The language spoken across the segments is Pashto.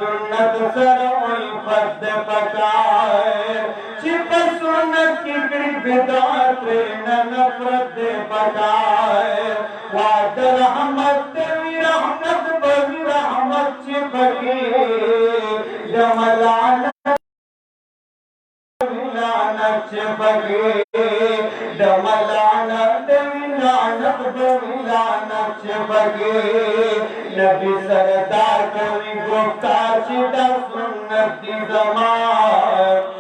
सुन्नत सर उल्फत पकाए छिप सुन्नत की बिदात न नफरत पकाए वाद रहमत रहमत बगी रहमत छिपकी जमलान लानत छिपकी जमलानत लानत लानत छिपकी नबी सरदार कवि गुफ्तार चिदा सुन्नत की जमात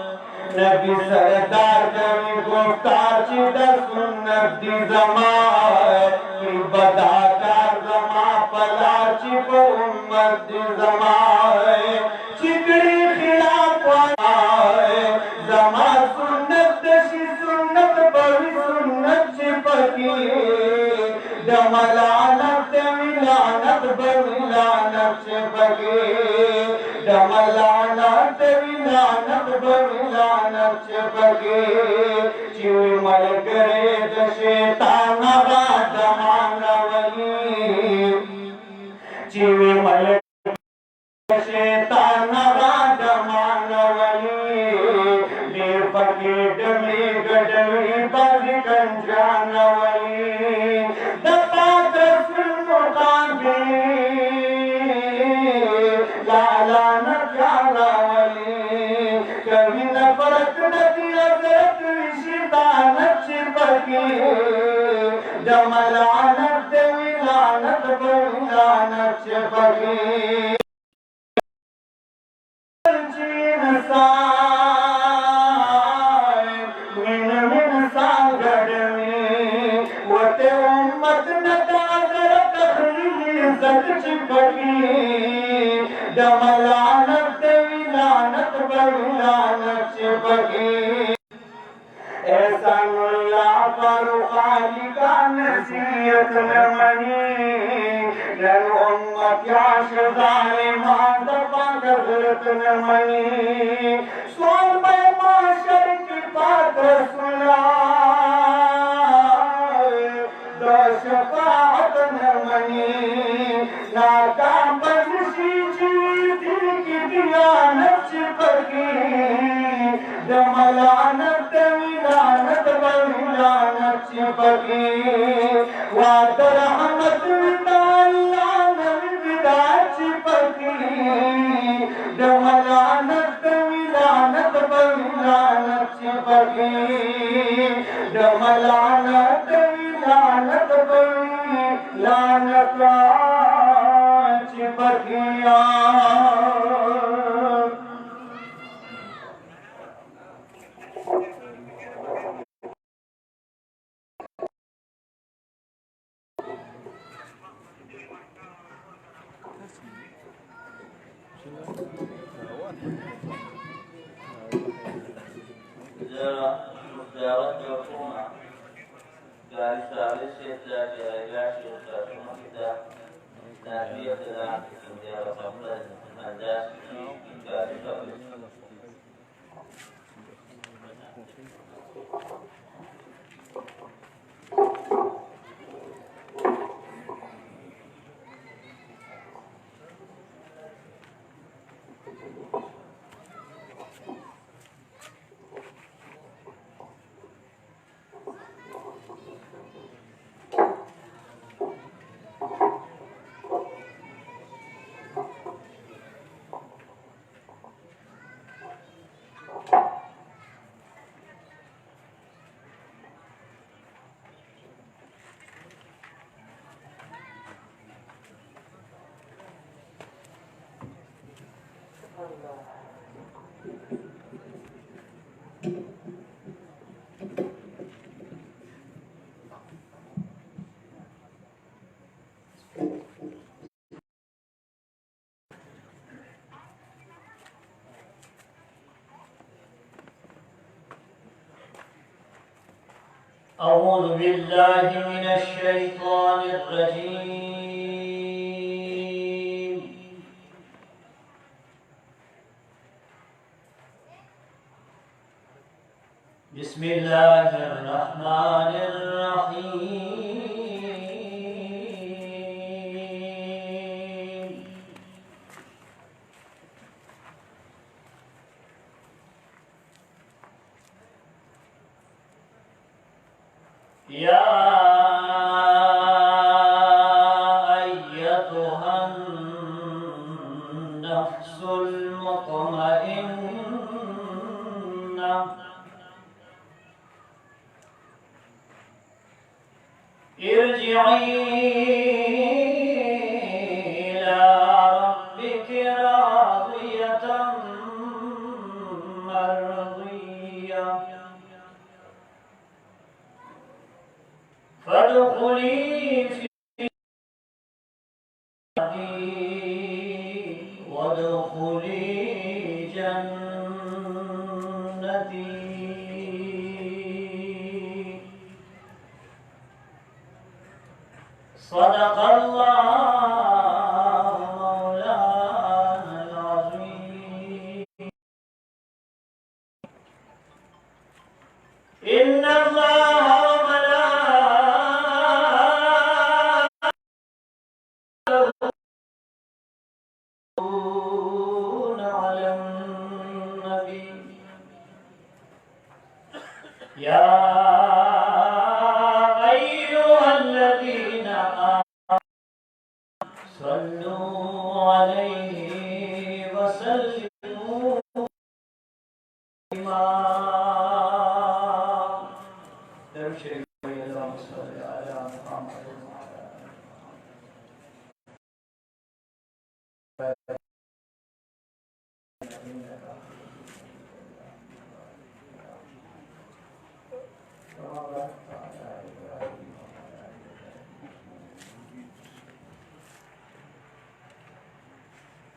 नबी सरदार कवि गुफ्तार चिदा सुन्नत की जमात बदाकार जमा पला चिप उम्मत की जमात चिकड़ी खिलाफ जमा सुन्नत शी सुन्नत बड़ी सुन्नत चिपकी जमलानत विलानत बविलानत छिपकी जमलानत विलानत बविलानत छिपकी चिवी मल करे शैतान जमानवली चिवी मल शैतान जमानवली फकीट में गडवी बाजी कंजानवली दपात मुकाबी लाला न जानावली कभी न फरक नदी अजरत विशिदान छिपकी जमलानत विलानत बविलानत छिपकी जमलानत विलानत बविलानत छिपकी ऐसा मुल्ला फारूक अली का नसीहत न मनी नन उम्मत या जालिमान दफा गजरत न मनी सोन में माशर की बात सुना दो शफाअत न मनी नाकाम बंशी दिल की दियानत छिपकी जमलानत विलानत बविलानत छिपकी वाद रहमत विदालानत विदा छिपकी जमलानत विलानत बविलानत छिपकी जमलानत विलानत बविलानत छिपकिया أعوذ بالله من الشيطان الرجيم بسم الله الرحمن الرحيم يا أيتها النفس المطمئنة ارجعي إلى ربك راضية مرضية فادخلي في عبادي وادخلي جنتي. صدق الله مولانا العظيم. إن الله وملائكته يصلون على النبي يا أيها الذين آمنوا صلوا عليه وسلموا تسليما. اللهم صل على محمد وعلى آله.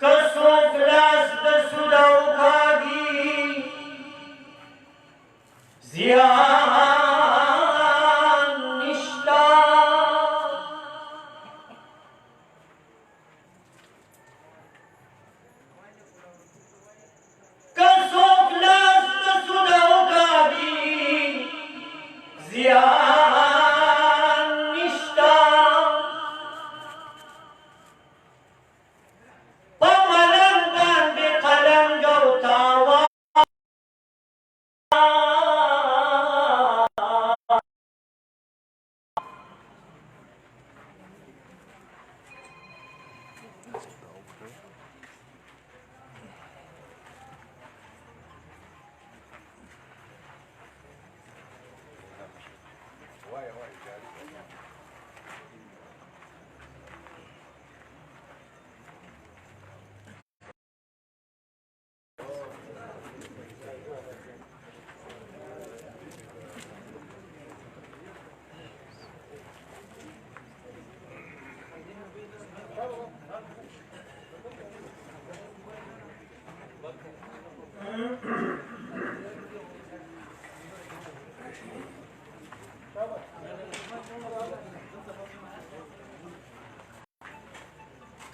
कसों ग्लास दसुदाओ कागी ziyan nişta कसों ग्लास दसुदाओ कागी ziyan nişta pamalan bande kalan gautawa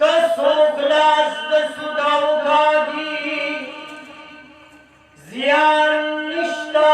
कसों ग्लास दसुदाओ कागी ziyan nişta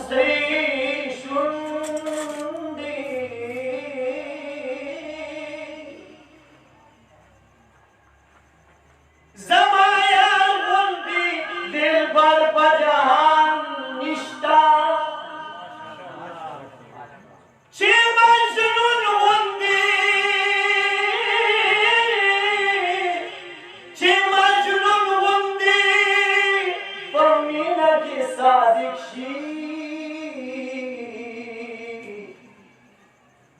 سری شوندی زمایا غندی دل بر پجهان نشتا چه مجنون غندی چه مجنون غندی فرمینه که صادق شی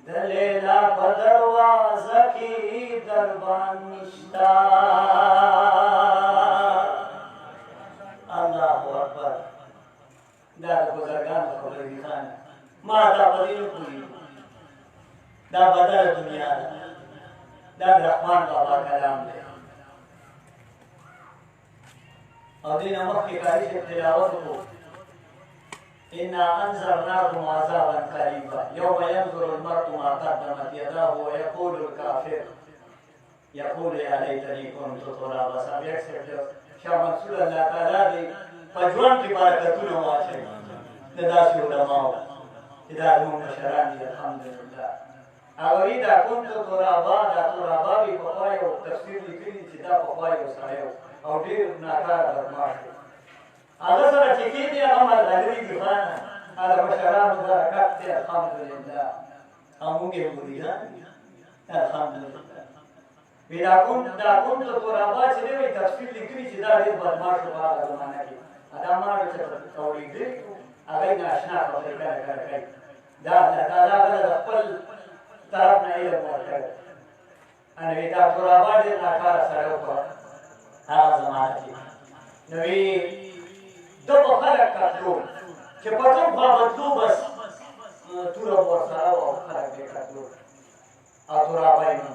دلیلا پدروازه کی دربان نشتا الله اکبر دا بزرگان خبرې دي خان ما دا پدې نه پوهېږم دا بدله دنیا ده دا د رحمان بابا کلام دی او دې نه مخکې قاري صاحب تلاوت وکړو إنا أنذرناكم عذابا قريبا يوم ينظر المرء ما قدمت يداه ويقول الكافر يقول يا ليتني كنت ترابا سابق سره شاه منصور الله تعالی دې په ژوند کې برکتونه واچوي د داسې علماو چې دا زموږ مشران دي الحمدلله او دا كنت ترابا دا ترابا وي پخوا یو تفسیر لیکلي چې دا پخوا یو سړی او ډېر ناکاره بدماش هغه سره چې کېدی هغه ملګري دي خانه هغه مشرانو برکت دی الحمدلله او موږ یې مریدان الحمدلله دا كنت ترابا چې دی وایي تفسیر لیکلي چې دا ډېر بدماش و په هغه زمانه کې دا ماړو چې اورېدلي هغه یې ناشنا خبرې کله کوي دا الله تعالی هغه د خپل طرف نه علم ورکړی نو دا ترابا ډېر ناکاره سړی و په هغه زمانه کې نو ده به خلک کتلو چې په کوم خوا بتلو بس توره به ورسره وه او خلک به یې کتلو او ترابه یې نه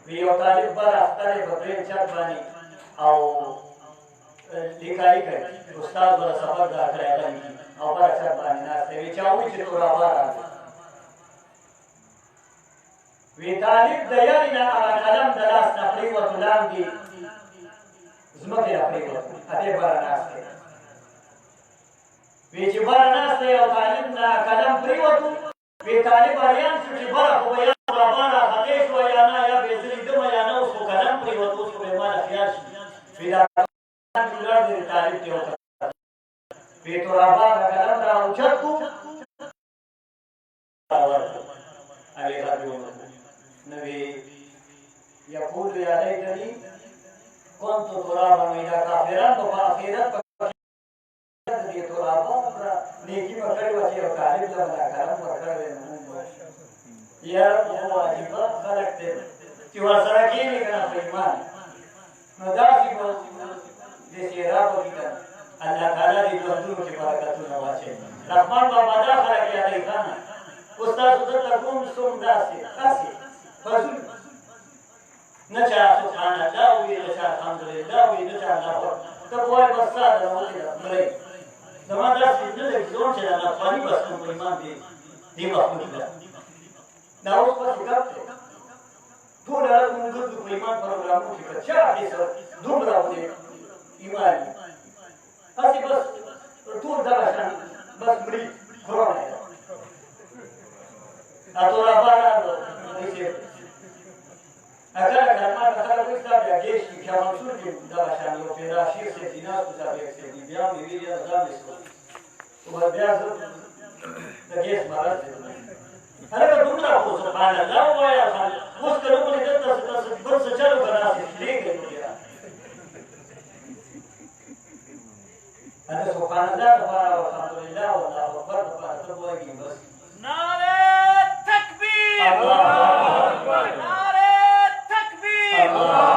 وي یو طالب بر اختر یې په درېیم چت باندې او لیکایي کوي استاد به سبق دا کړی هغه لیکي او بر چت باندې ناست دی وی چا ووایي چې ترابه راغلی وی طالب د یارې نه هغه قلم د لاس نه پرېوتو لاندې ځمکې نه پرېوتو هدې بره ناست دی وی چې بره ناست دی او طالب نه قلم پرېوتو وی طالب اریان شو چې بره خو به یا ترابه راخطی شوه یا نه یا بې زه لیدمه یا نه اوس خو قلم پرېوتو اوس خو به یې ماله خیال شي وی دا جوړه دی طالب ته وکتل وی ترابه هغه قلم را اوچت کړو ورکړو او یې راجوړ نو یقول یا لیتني كنت ترابا وإذا کافران په آخرت دې ترابا نیکی به کړې وه چې یو طالب له به دا قلم ورکړی وی نو موږ یاره خو عجیبه خلک دی چې ورسره کښېني که نه په ایمان نو داسې به داسې راغلي که الله تعالی دې ژوندونو کې برکتونه واچوي رحمان بابا دا خلک یادوي ښه نه اوس تاسو دلته کوم څوم داسې فضول نه چا سبحان الله وي نه چا الحمدلله وي نه چا الله اکبر ته به وایې بس ستا ده وتې ده مرۍ زما داسې نه لږ ځوان چې د افغاني بس کوم په ایمان دې مخلوق ده دا اوس بس ګپ دی ټوله ورځ مونږ ګرځو په ایمان پروګرامونو کې که چا کې سره دومره ونې ایمان وي هسې بس ټول دغه شان بس مري قرآن یې ده ترابه داسې کله ما ته خلک وایي ستا بیا ګیش کې شاه منصور کې دغه شان یو پیدا شیر صاحب دي ناست و صاحب یک صاحب دي بیا مې ویل یاره ځان دې سو خو بیا زه د ګیس مرض دی هلکه دومره خو سبحان الله ووایه اوس که نه ولې دلته بل څه چلو به ناست یې پرېږدئ نو بیا هلکه سبحان الله دپاره الحمدلله والله اکبر دپاره ته به وایي بس نعره تکبیر الله اکبر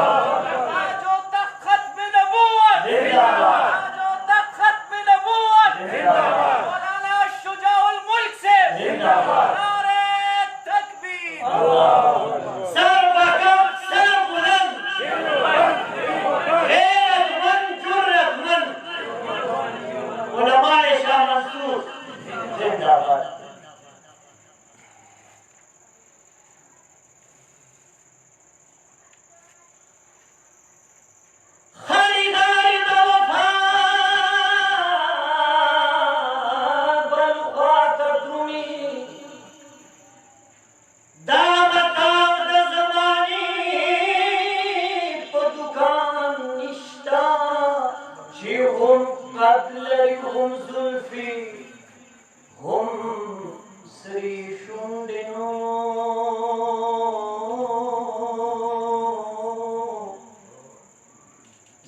تاج و تخت بنبوت تاج و تخت بنبوت مولانا شجاع الملک سے نعرہ تکبیر سر بکم سر بلند غیرت من جرت من علماء شاه منصور زندہ باد هم سری شونډنو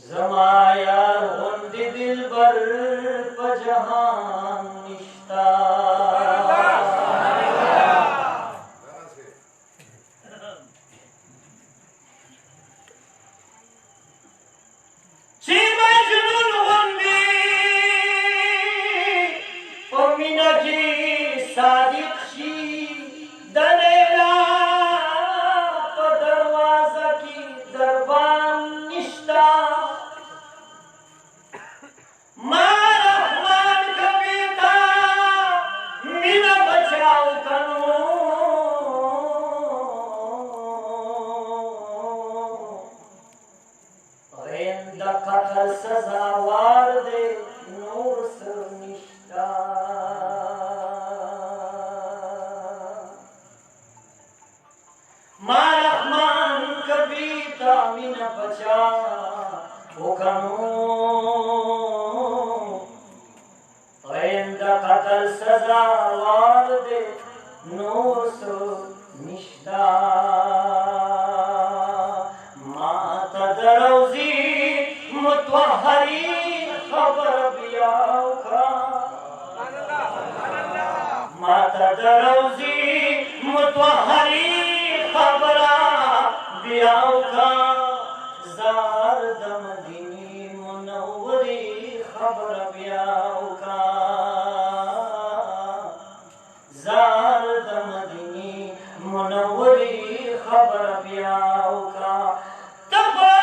زما یار غوندې دلبر په جهان نشتا چې مجنون غوندې په مینه کې صادق شي د لیلا په دروازه کې دربان نشتا ما رحمان کبھی تا مینا بچاو کنو غیند قتل سزاوار دے نور سر نشتا ما رحمان کبھی تا مینا بچاو کنو غیند قتل سزاوار دے نور سر نشتا ما تدروزی متوحری خبر بیاو کا ما تدروزی متوحری خبر بیاو کا زار دمدینی منوری خبر بیاو کا زار دمدینی منوری خبر بیاو کا تبا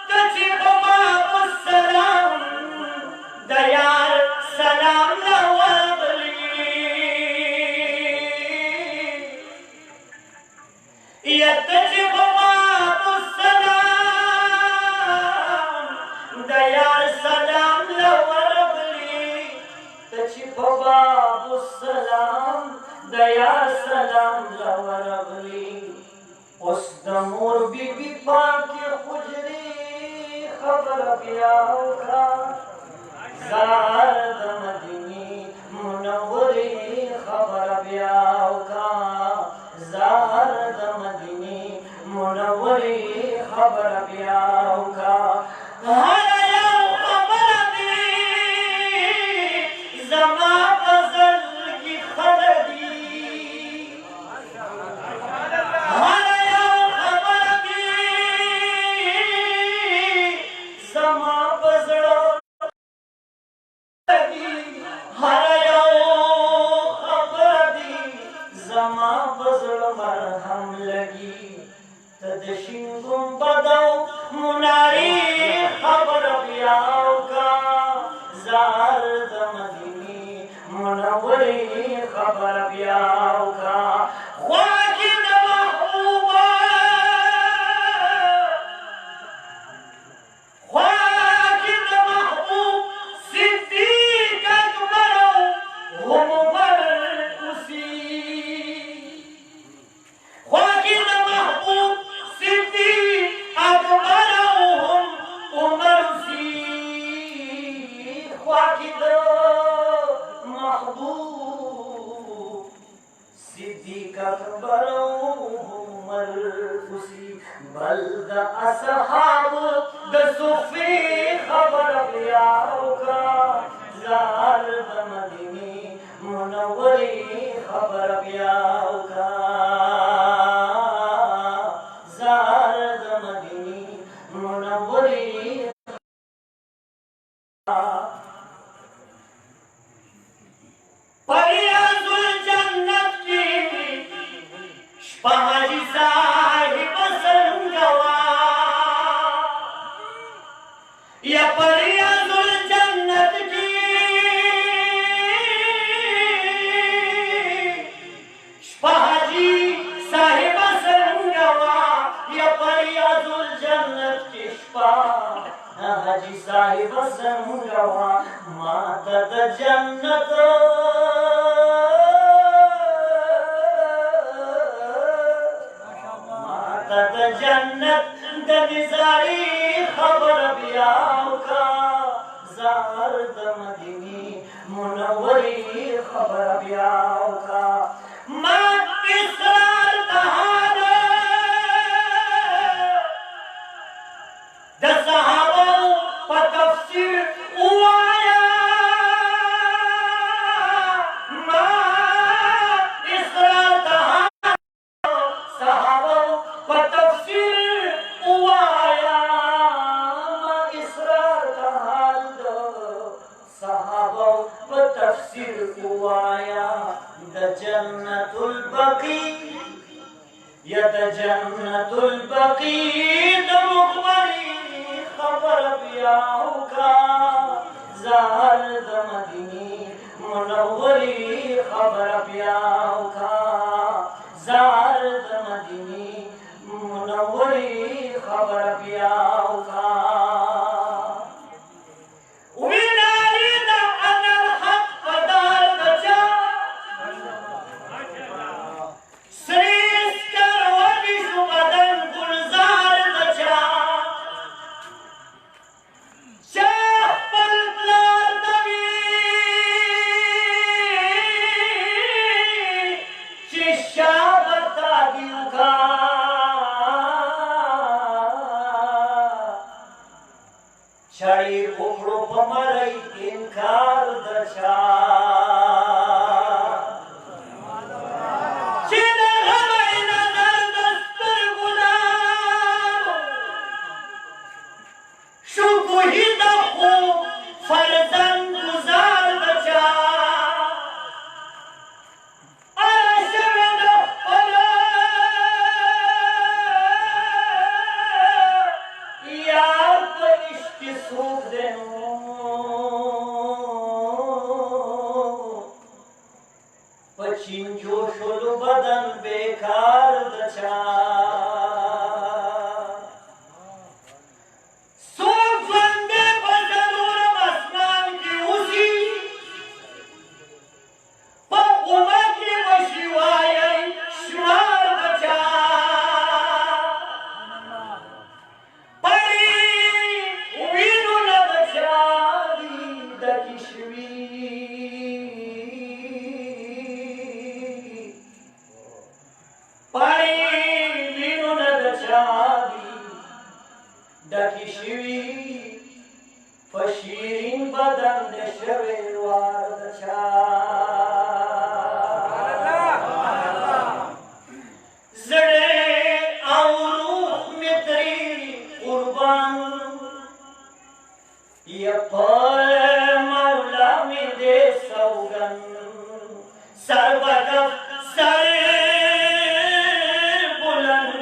تچی بما السلام دیار سلام لوغلی یتچی بما السلام دیار سلام لوغلی تچی بما السلام دیار سلام لوغلی اس دمور بی بی پاکی خجری خبر بیاو کا زار دمدینی منوری خبر بیاو کا زار دمدینی منوری خبر بیاو کا ہر یو خبر دی زما غزل کی خردی مرهم لگی تدشین گنبدو مناری خبر بیاو کا زار دمدینی منوری خبر بیاو کا خواکی دمحبوبا خواکی دمحبوب صدیق اکبرو هم برکسی خواکی دا محبوب صدیق اکبرهم عمر سی خواکی دا محبوب صدیق اکبرهم عمر سی بل دا اصحاب دا صفی خبر بیاو کا زار دا مدینی منوری خبر بیاو کا زار دمدینی منوری پریاض الجنت کی شپاہی صاحب سنگوا یا پریاض الجنت کی شپاہی صاحب سنگوا یا پریاض الجنت کی شپاہ حجی صاحب سنگوا ماتا دا جنت ماتا دا جنت دا نظاری خبر بیاو کا زار دا مدینی منوری خبر بیاو کا ما اسرار دهانا د صحابو په تفسیر وایا ما اسرار دهانا صحابو په تفسیر وایا ما اسرار دهانا صحابو په تفسیر وایا د جنت البقی یا د جنت البقی د مقبری خبر بیاو کا زال د مدینی منوری خبر بیاو کا زال د مدینی منوری خبر بیاو کا شاعر اخرو پمرائی انکار دشا چین غمائی نظر دستر گناو شکو ہی دخو فرزن گزار دچا سوک دینو پچین جوشلو بدن بیکار دچا سوک زنده بزرورم اسمان کی اوزی پا امت کی وشیوائی شمار دچا دکی شوی فشیرین بدن دشوی وار دچا زڑے او روح متری قربان یا پای مولا می دے سوگن سر بدف سر بلند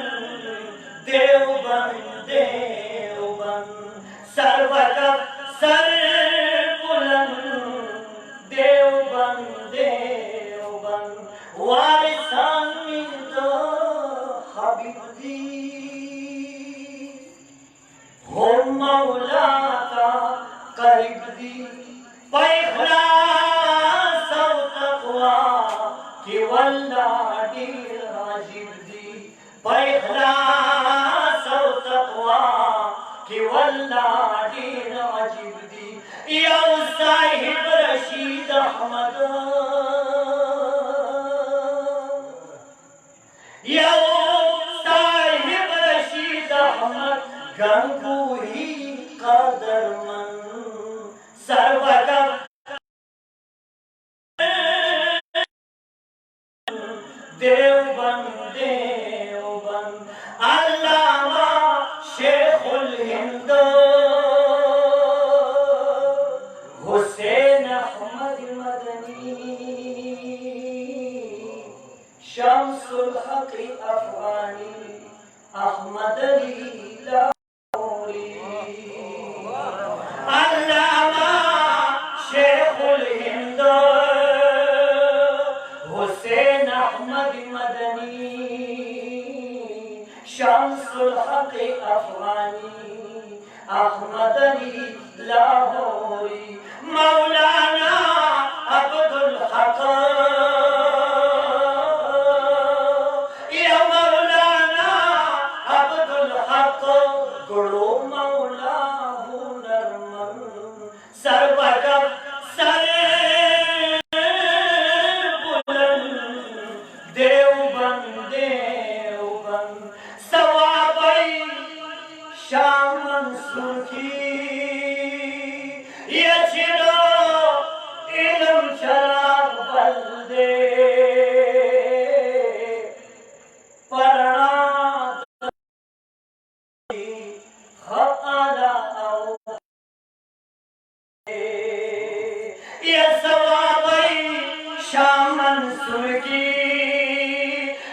دیوبند سربدف سر بلند دیوبند وارثان من حبیب دی هم مولا کا قریب دی پا اخلاص و تقوی کی واللہ دیر عجیب دی پا اخلاص و تقوی کی واللہ دین عجیب دی یا صاحب رشید احمد یا صاحب رشید احمد گنگوہی قدر من سربدف دیوبند علامہ شیخ الہند حسین احمد مدنی شمس الحق افغانی احمد علی لاہوری علامہ شیخ الہند حسین احمد مدنی شمس الحق افغانی احمد علی لاہوری مولانا عبدالحق یا مولانا عبدالحق گڑو مولا ہنرمند سربدف سر سلکی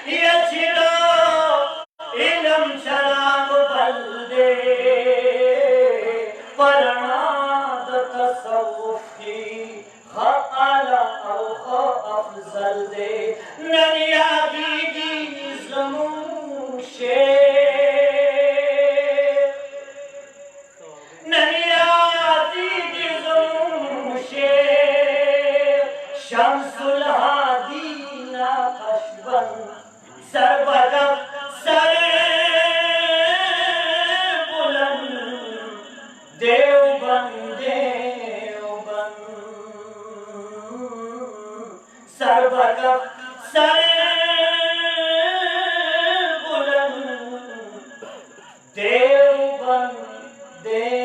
یا چلا علم شراب بلدے پرنا دا تصوف کی خا اعلی او خا افضل دے نن یادیگی زمون شیر نن یادیگی زمون شیر شمس الهادی ناقشبند سر بدم سر بلند دیوبند دیوبند سر بدم سر بلند دیوبند دیوبند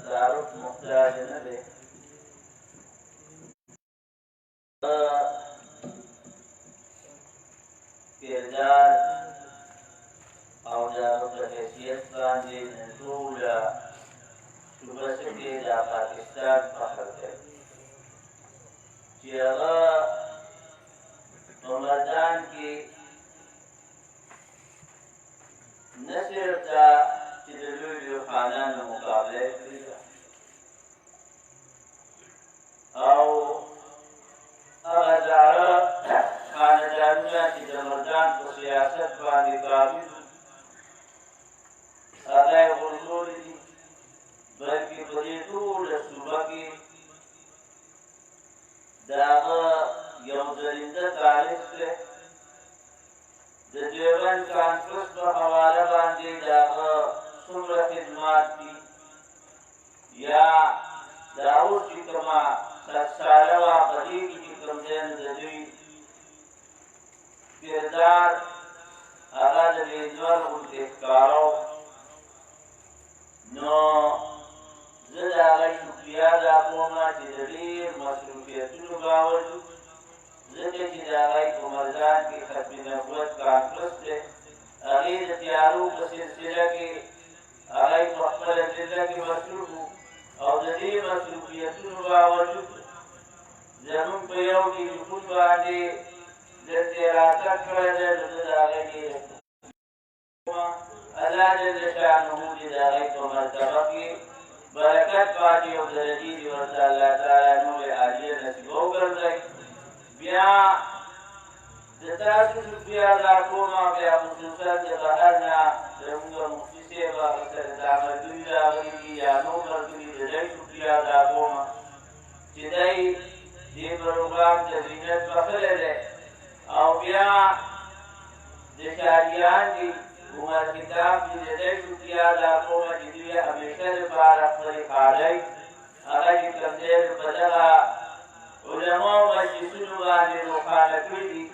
تعارف محتاج نه دی کردار او د هغه په حیثیت باندې نن ټوله صوبه کې د پاکستان فخر دی چې هغه په میدان کې نه صرف دا چې د لویو خانانو مقابله یې کړې ده او هغه زاړه خاندانونه چې د مردان په سیاست باندې قابل هغه یې غورځولي دي بلکې په دې ټوله صوبه کې د هغه یو ځلنده تاریخ دی د دیوبند کانفرنس په حواله باندې د هغه څومره خدمات دي یا د اوس چې کومه ساله وه په دې کې چې کوم دی نو د دوی کردار هغه د ریزور غوندې ښکاره نو زه د هغه شکریه ادا کوم چې د ډېر مصروفیتونو باوجود ځکه چې د هغه په مردان کې ختم نبوت کانفرنس دی هغې د تیارو په سلسله کې هغه په خپله ډله کې مصروف او د دې مصروفیتونو باوجود زموږ په یو ټلیفون باندې درته راتګ کړی دی نو زه د هغې ډېره الله جل شانه دې د هغې په مرتبه کې برکت پاتې او درجې دې ورته الله تعالی نور عالیه نصیب وګرځوي بیا د تاسو شکریه ادا کوم بیا خصوصا د بهر نه زموږ مفتي صاحب هغه سره دا ملګري راغلي دي یا نور ملګري د دوی شکریه ادا کوم چې دی دې پروګرام ته زینت بخښلی دی او بیا د شاریان دي عمر کتاب دې د دوی شکریه ادا کوم چې دوی همیشه دپاره خپلې کالۍ هغه چې کوم دی په دغه علماء مجلسونو باندې روښانه کړي دي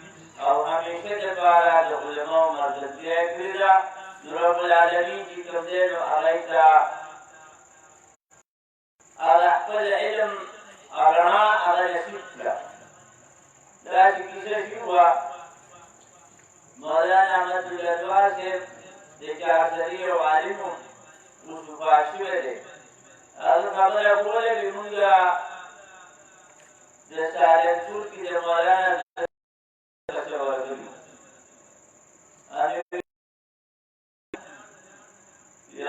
او همیشه دپاره د علماء ملګرتیا یې کړې ده نو رب العالمین چې کوم دی نو هغې ته هغه خپل علم رڼا هغه نصیب کړه داسې کیسه شوې وه مولانا احمدالله دوار صاحب د چارسري یو عالم و اوس وفات شوی دی هغه خبره کوله چې مونږ د سالنګپور کې د مولانا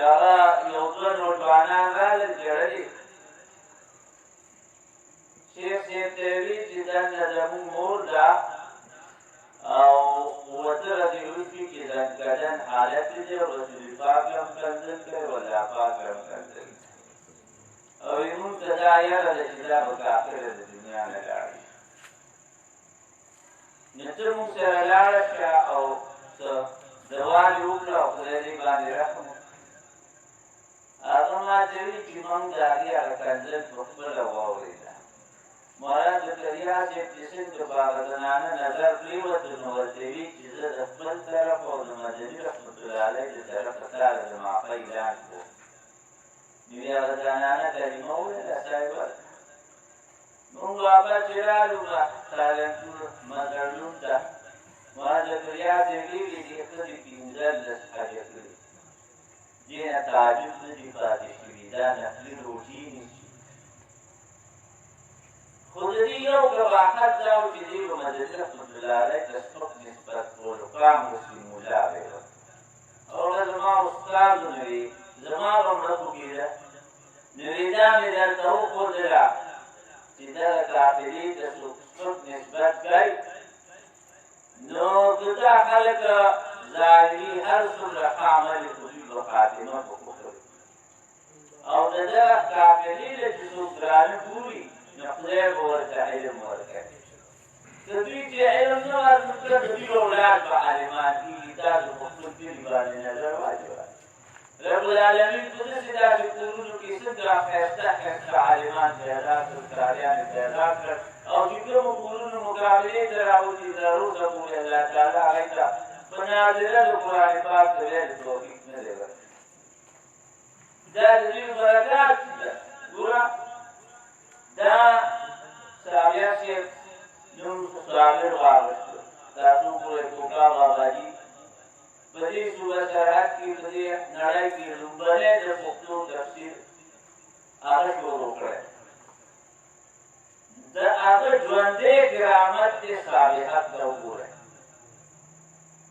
هغه یو دوه نوټوانان راغلل ژړلي شیخ صاحب ته یې ویل چې دنده زموږ مور ده او وتره دې وروستي چې ځانګړن حالت دی رسول پاک هم کنځل کوي ولا پاک هم کنځل او موږ ته دا یاره ده چې دا به کافر د دنیا نه لاړ نو ته موږ سره لاړه شه او څه دوا دې وکړه او خدای دې باندې رحم هغه ما ته ویلي چې موږ د هغې هغه کنځل په خپله واورېده مولانا زکریا صاحب چې څنګه په هغه زنانه نظر پرېوته نو ورته وي چې زه د خپل طرف او د مدني رحمت الله علیه د طرفه تاله د معافۍ اعلان کړو نو یې هغه زنانه کلمه وویله صاحبه مونږ واپس چې رالو سالنګپور مزرلون ته مولانا زکریا صاحب ویلي دې ښځې پنځلس حجه کړي دې نه تعجب نه دي پاتې شوي دا نفلي روټي نشي خو د دې یو قباحت دا و چې دې به مدني رحمت الله علیه ته سپک نسبت کولو قام مسلم ملا به او هغه زما استادونه وي زما به مړه پوهېده نو وی دا مې درته وښودله چې دغه کافرې ته څوک سپک نسبت کوي نو که دا خلک ظالمي هر څومره ښه عمل یې خو دوی به خاتمه په کفر او د دغه کافرې له چې څوک درانه ګوري نو خدای به ورته علم ورکوي که دوی چې علم نه ورکړه د دوی اولاد به عالمان کېږي تاسو په خپل کلي باندې نظر واچوئ رب العالمین په داسې داسې کورونو کې څنګه ښایسته ښایسته عالمان پیدا کړل کاریان پیدا کړل او چې کومو کورونو مقابلې ته راوځي تر اوسه پورې الله تعالی هغې ته په نازله د قرآن پاک د ویلو توفیق نه دی ورکړی دا د دوی برکات ده ګوره دا صابر صاحب نوم صابر واغوسته تاسو ګورئ کوکا باباجي په دې صوبه سرحد کې په دې نړۍ کې لومړنی د پښتو تفسیر هغه شروع کړی د هغه ژوندی کرامت دی صالحات ته وګورئ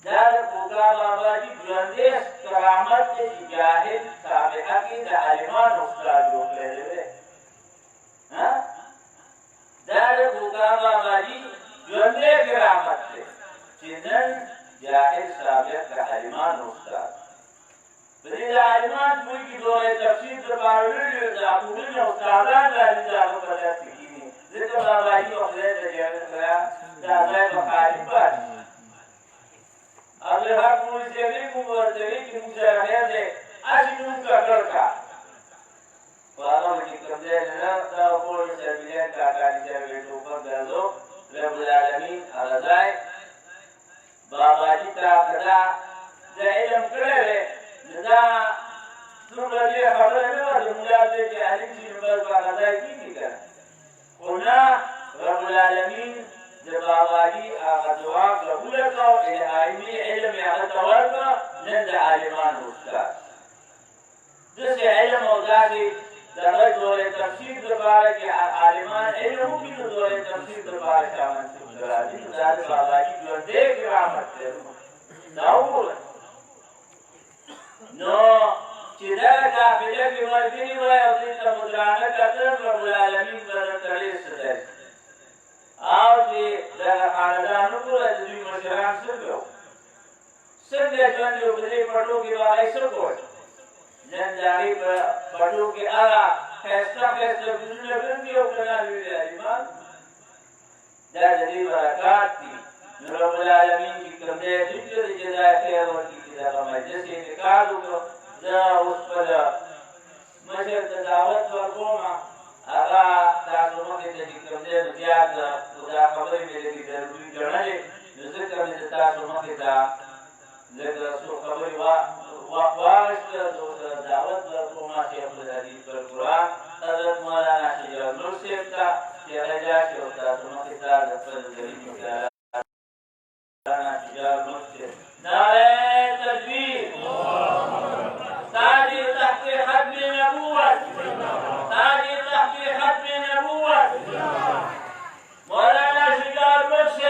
دا د کوکا باباجي ژوندی کرامت دی چې جاهل صالحه کې د عالمانو استاد جوړ کړی دی دا د کوکا باباجي ژوندی کرامت دی چې نن جاهل سابق د عالمانو استاد په دې د عالمان دوی کې دورې تفسیر دپاره ویلي د ابوبکر استادان راځي د هغه په داسې کښېني ځکه باباجي او خدای ته جانت کړه دا ځای به خالي پاتې عبدالحق مولوي صاحب موږ ورته وایي چې موږ سره خیر دی هسې موږ ککړ کړه په هغه به چې کوم ځای نه دا پوه سربیلین کاکاني صاحب یې ټوپک درلو رب العالمین هغه ځای باباجي ته که دا د علم کړی دی نو دا څومره دې خبره نه وه چې ملا دی چې عالم شي نو بس په هغه ځای کېږي که نه خو نه رب العالمین د باباجي هغه دعا قبوله کړه او الهامي علم یې هغه ته ورکړه نن د عالمانو استاد داسې علم او داسې دغه دورې تفسیر دپاره چې عالمان علم وکړي نو دورې تفسیر دپاره چا منسوب ته راځي نو دا د باباجي ژوندی کرامت دی دا وګورئ نو چې دغه قافله کې ملګري وای او دې ته مدرانه کتل رب العالمین به درته ډېر څه درکړي او چې دغه خاندان وګوره د دوی مشران څنګه وو څنګه ژوند یې په دې پټو کې به هغې څه کول نن د هغې په پټو کې هغه ښایسته ښایسته ګلونه ګرځي او که نه ویلي عالمان دا د دې برکات دي نو رب العالمین چې کوم دی دوی ته د جزای خیر ورکړي چې دغه مجلس یې انعقاد وکړو زه اوس خپل مشر ته دعوت ورکوم هغه تاسو مخې ته چې کوم دی نو بیا دا خبرې مې لږې ضروري ګڼلې نو ځکه مې د تاسو مخې ته لږ څو خبرې واخیستله زه ورسره دعوت ورکوم شیخ الحدیث پر قرآن حضرت مولانا شجاع النور صاحب ته چې هغه جاشي او تاسو مخې ته د خپل ذریع مولانا شجاع النور صاحب نعرہ تکبیر تاج تحت ختم نبوت تاج تحت ختم نبوت مولانا شجاع النور صاحب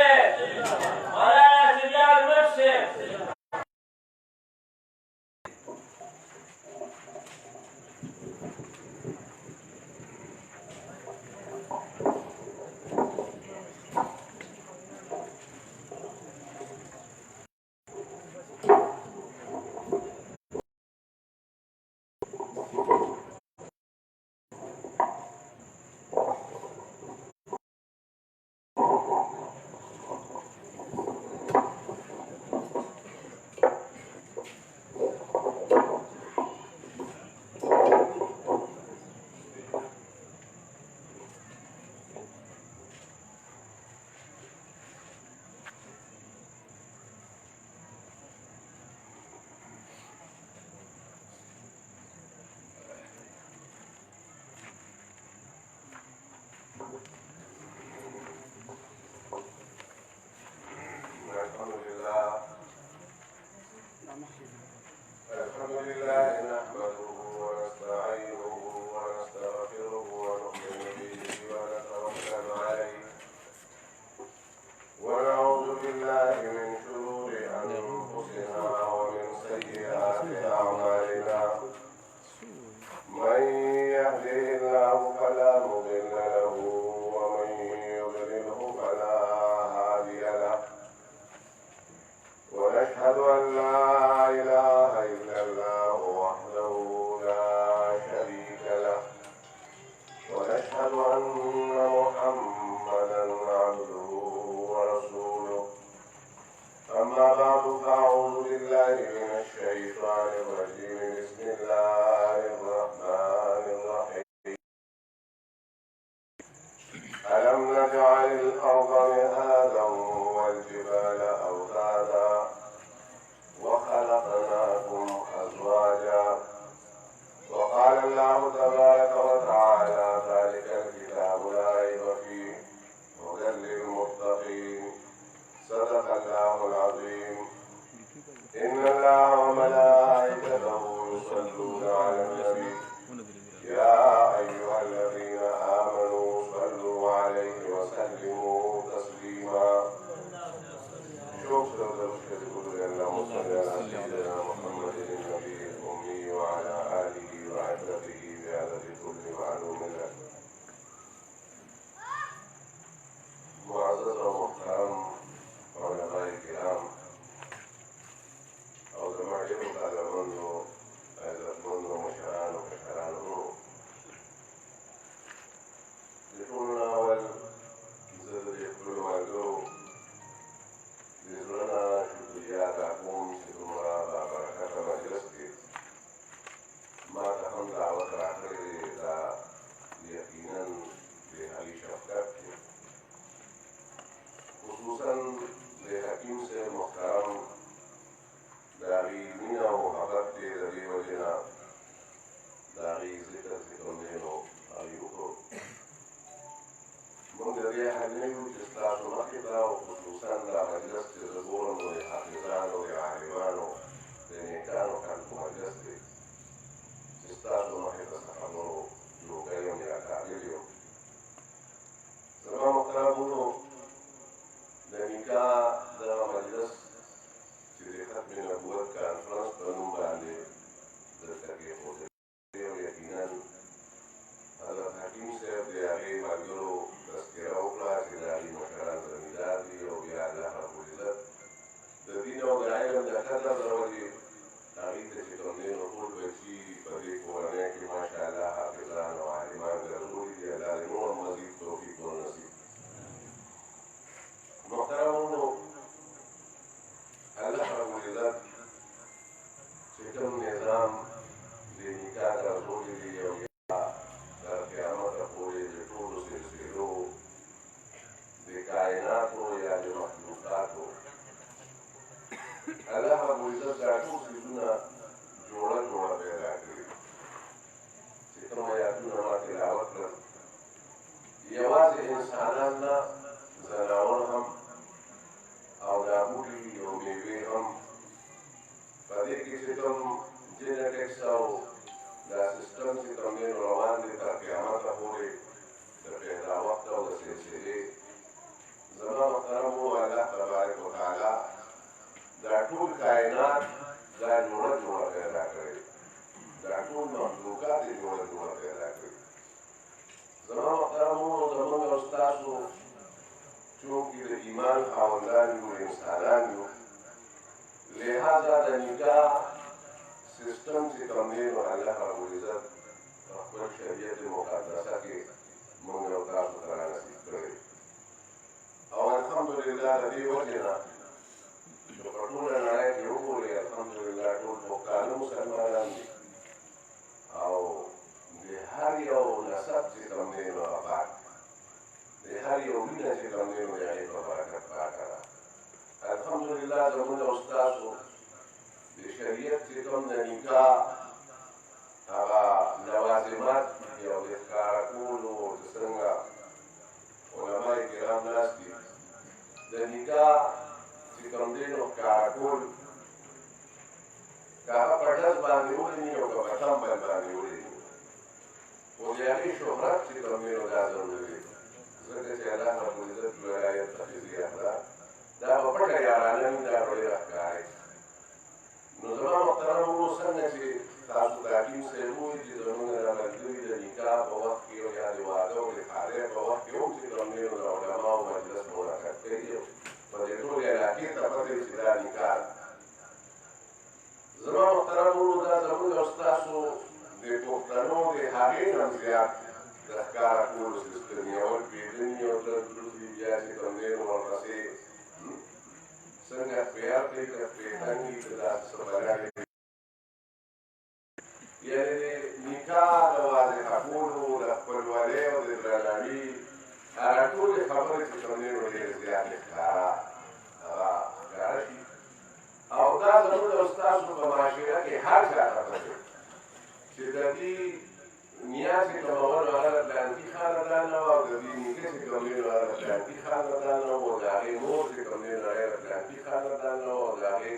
خصوصا د حکیم صاحب محترم د هغې مینه او محبت دی د دې وجې نه د هغې ذکر چې کوم دی نو هغې وکړو موږ د دې حال نه یو چې ستاسو مخې ته او خصوصا دا مجلس چې زه ګورم نو د حافظانو د عالمانو د نیکانو خلکو مجلس دی چې ستاسو مخې ته څه خبرو جوګی یم یا کامل یم زما محترمونو د نکاح دغه مجلس چې د ختم نبوت کانفرنس په نوم باندې دلته کېښودل او یقینا حضرت حکیم صاحب د هغې ملګرو تذکره وکړه چې د هغې مشران زمیندار دي او بیا الله ربالعزت د دین او د علم د قدر د وجې هغې ته چې کوم دی نو ټول بچي په دې کورنۍ کې ماشاءالله حافظان او عالمان ګرځولي دي الله دې نور مزید توفیق ورنصیب محترمونو الله ربالعزت چې کوم نظام د نکاح ګرځولي دي او یا تر قیامته پورې د ټولو سلسلو د کائناتو یا د مخلوقاتو الله ربالعزت دا ټول څیزونه جوړه پیدا کړي چې کوم آیاتونه ما تلاوت کړل یوازې انسانان نه زناور هم او دا بوټي او میوې هم په دې کې چې کوم جینټکس او دا سیستم چې کوم دی روان دی تر قیامته پورې د پیداوخت او د سلسلې زما محترمو الله تبارک وتعالی دا ټول کائنات دا جوړه پیدا کړې دا ټول مخلوقات یې جوړه پیدا کړې زما محترمو زموږ او ستاسو چونکې د ایمان خاوندان یو انسانان یو لہذا د نکاح سیستم چې کوم دی نو الله ربالعزت خپل شریعت مقدسه کې موږ او تاسو ته رانصیب کړی او الحمدلله د دې وجې نه چې په ټوله نړۍ کې وګورئ الحمدلله ټول پښتانه مسلمانان دي او د هر یو نسب چې کوم دی نو پاک د هر یو مینه چې کوم دی نو د هغې په برکت پاکه ده الحمدلله زموږ او ستاسو د شریعت چې کوم د نکاح هغه لوازمات دي او د ښکاره کولو چې څنګه علماء کرام ناست دي د نکاح چې کوم دی نو ښکاره کول که هغه په ډز باندې وړیني او که په تمبل باندې وړیني خو د هغې شهرت چې کوم دی نو دا ضروري دی ځکه چې الله ربالعزت ولا یتخذ اخلاق دا په پټه یارانه وي دا به ډېره ښکاري نو زما محترمو څنګه چې تاسو د حکیم صاحب ووایي چې زموږ د ملګري د نکاح په وخت کې او یا د واده او د خاطرې په وخت کې هم چې کوم دی نو د علماو مجلس منعقد کوي په دې ټولې علاقې ته پته وي چې دا نکاح ده زما محترمو دا زموږ او ستاسو د پښتنو د هغې نه هم زیات د ښکاره کولو سیستم یو پیژني او تللی بیا چې کوم دی نو ورپسې څنګه پیار کوي که پرېښنګي که داسې څه بریالی یعنې د نکاح د واضحه کولو د خپلوالۍ او د درناوي هغه ټولې خبرې چې کوم دی نو ډېرې زیاتې ښکاره شي او دا زموږ او ستاسو په معاشره کې هر چا ته پته چې د دې نیا چې کومول هغه د پلانکي خاندان نه وه او د دې نیکه چې کوم دی نو هغه د پلانکي خاندان نه و او د هغې مور چې کوم دی نو هغه د پلانکي خاندان نه و او د هغې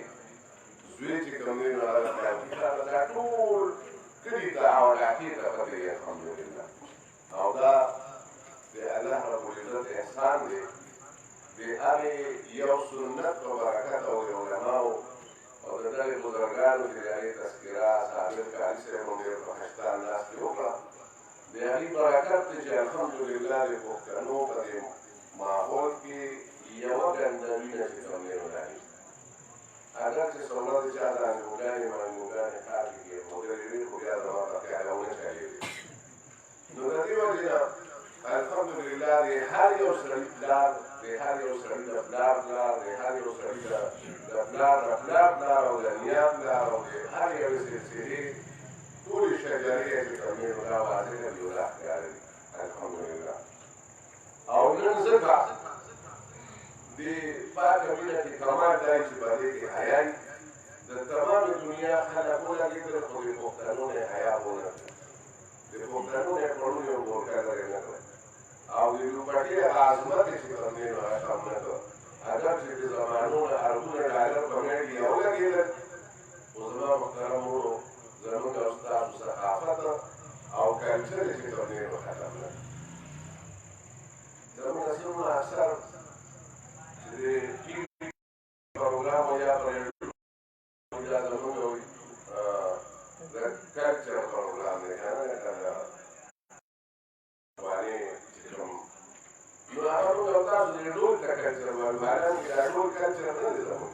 زوی چې کوم دی نو هغه د پلانکي خاندان ټول کلي ته او علاقې ته پته وي الحمدلله او دا د الله ربالعزت احسان دی د هغې یو سنت په برکت او د علماو او د دغې بزرګانو چې د هغې تذکره صابر کاري صاحب هم ډېر په خشتان ناستې وکړه د هغې برکت دی چې الحمدلله د پښتنو په دې ماحول کې یوه ګنده مینه چې کوم دی نو دا نشته اگر چې څه ورځې چا د انګوګانې منګوګانې ښار کې کېښودلې وي خو بیا زما په خیال ونه چلېږي نو د دې وجې نه الحمدلله د هر یو سړي پلار د هر یو سړي د پلار پلار د هر یو سړي د پلار د پلار پلار او د نیا پلار او د هر یوې سلسلې ټولې شجرې چې کوم دی نو دا واضحه دي او دا ښکاره دي الحمدلله او نن ځکه د د پاکه مینه کې کمال دا چې په دې کې حیا وي د تمامې دنیا خلک ولګېدل خو د پښتنو نه حیا ونه کړه د پښتنو نه پړون یو ګورکا لرې نه کړه او د لوپټې عظمت چې کوم دی نو هغه کم نه کړه اگر چې د زمانو نه اربونه ډالر په منډ کې ولګېدل خو زما محترم ورو زموږ او ستاسو ثقافت او کلچر چې کوم دی نو ختم نه کړه زموږ نسلونه اکثر چې د ټي وي پروګرام یا دا زموږ د کلچر پروګرام دی که نه باندې چې کوم نو هغه موږ او تاسو د ډول ته کلچر وایو حالان کې دا ډول کلچر نه دی زموږ